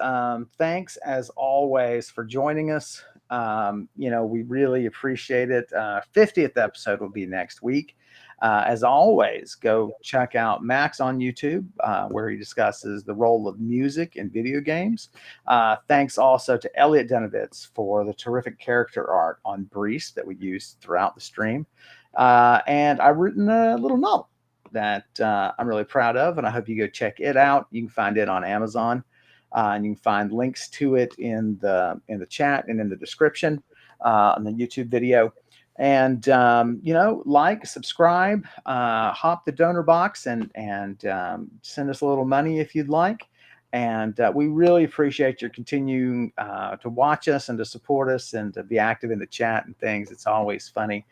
thanks as always for joining us. We really appreciate it. 50th episode will be next week. As always, go check out Max on YouTube, where he discusses the role of music in video games. Thanks also to Elliot Denovitz for the terrific character art on Brise that we used throughout the stream. And I've written a little novel that I'm really proud of, and I hope you go check it out. You can find it on Amazon, and you can find links to it in the chat and in the description on the YouTube video. And like, subscribe, hop the donor box, and send us a little money if you'd like. And we really appreciate your continuing to watch us and to support us and to be active in the chat and things. It's always funny.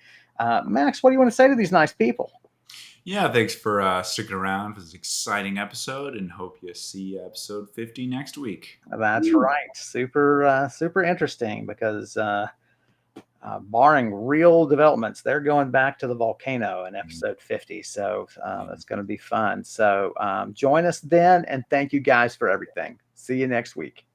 Max, what do you want to say to these nice people? Yeah, thanks for sticking around for this exciting episode, and hope you see episode 50 next week. That's right. Super interesting because barring real developments, they're going back to the volcano in episode 50. So that's going to be fun. So join us then, and thank you guys for everything. See you next week.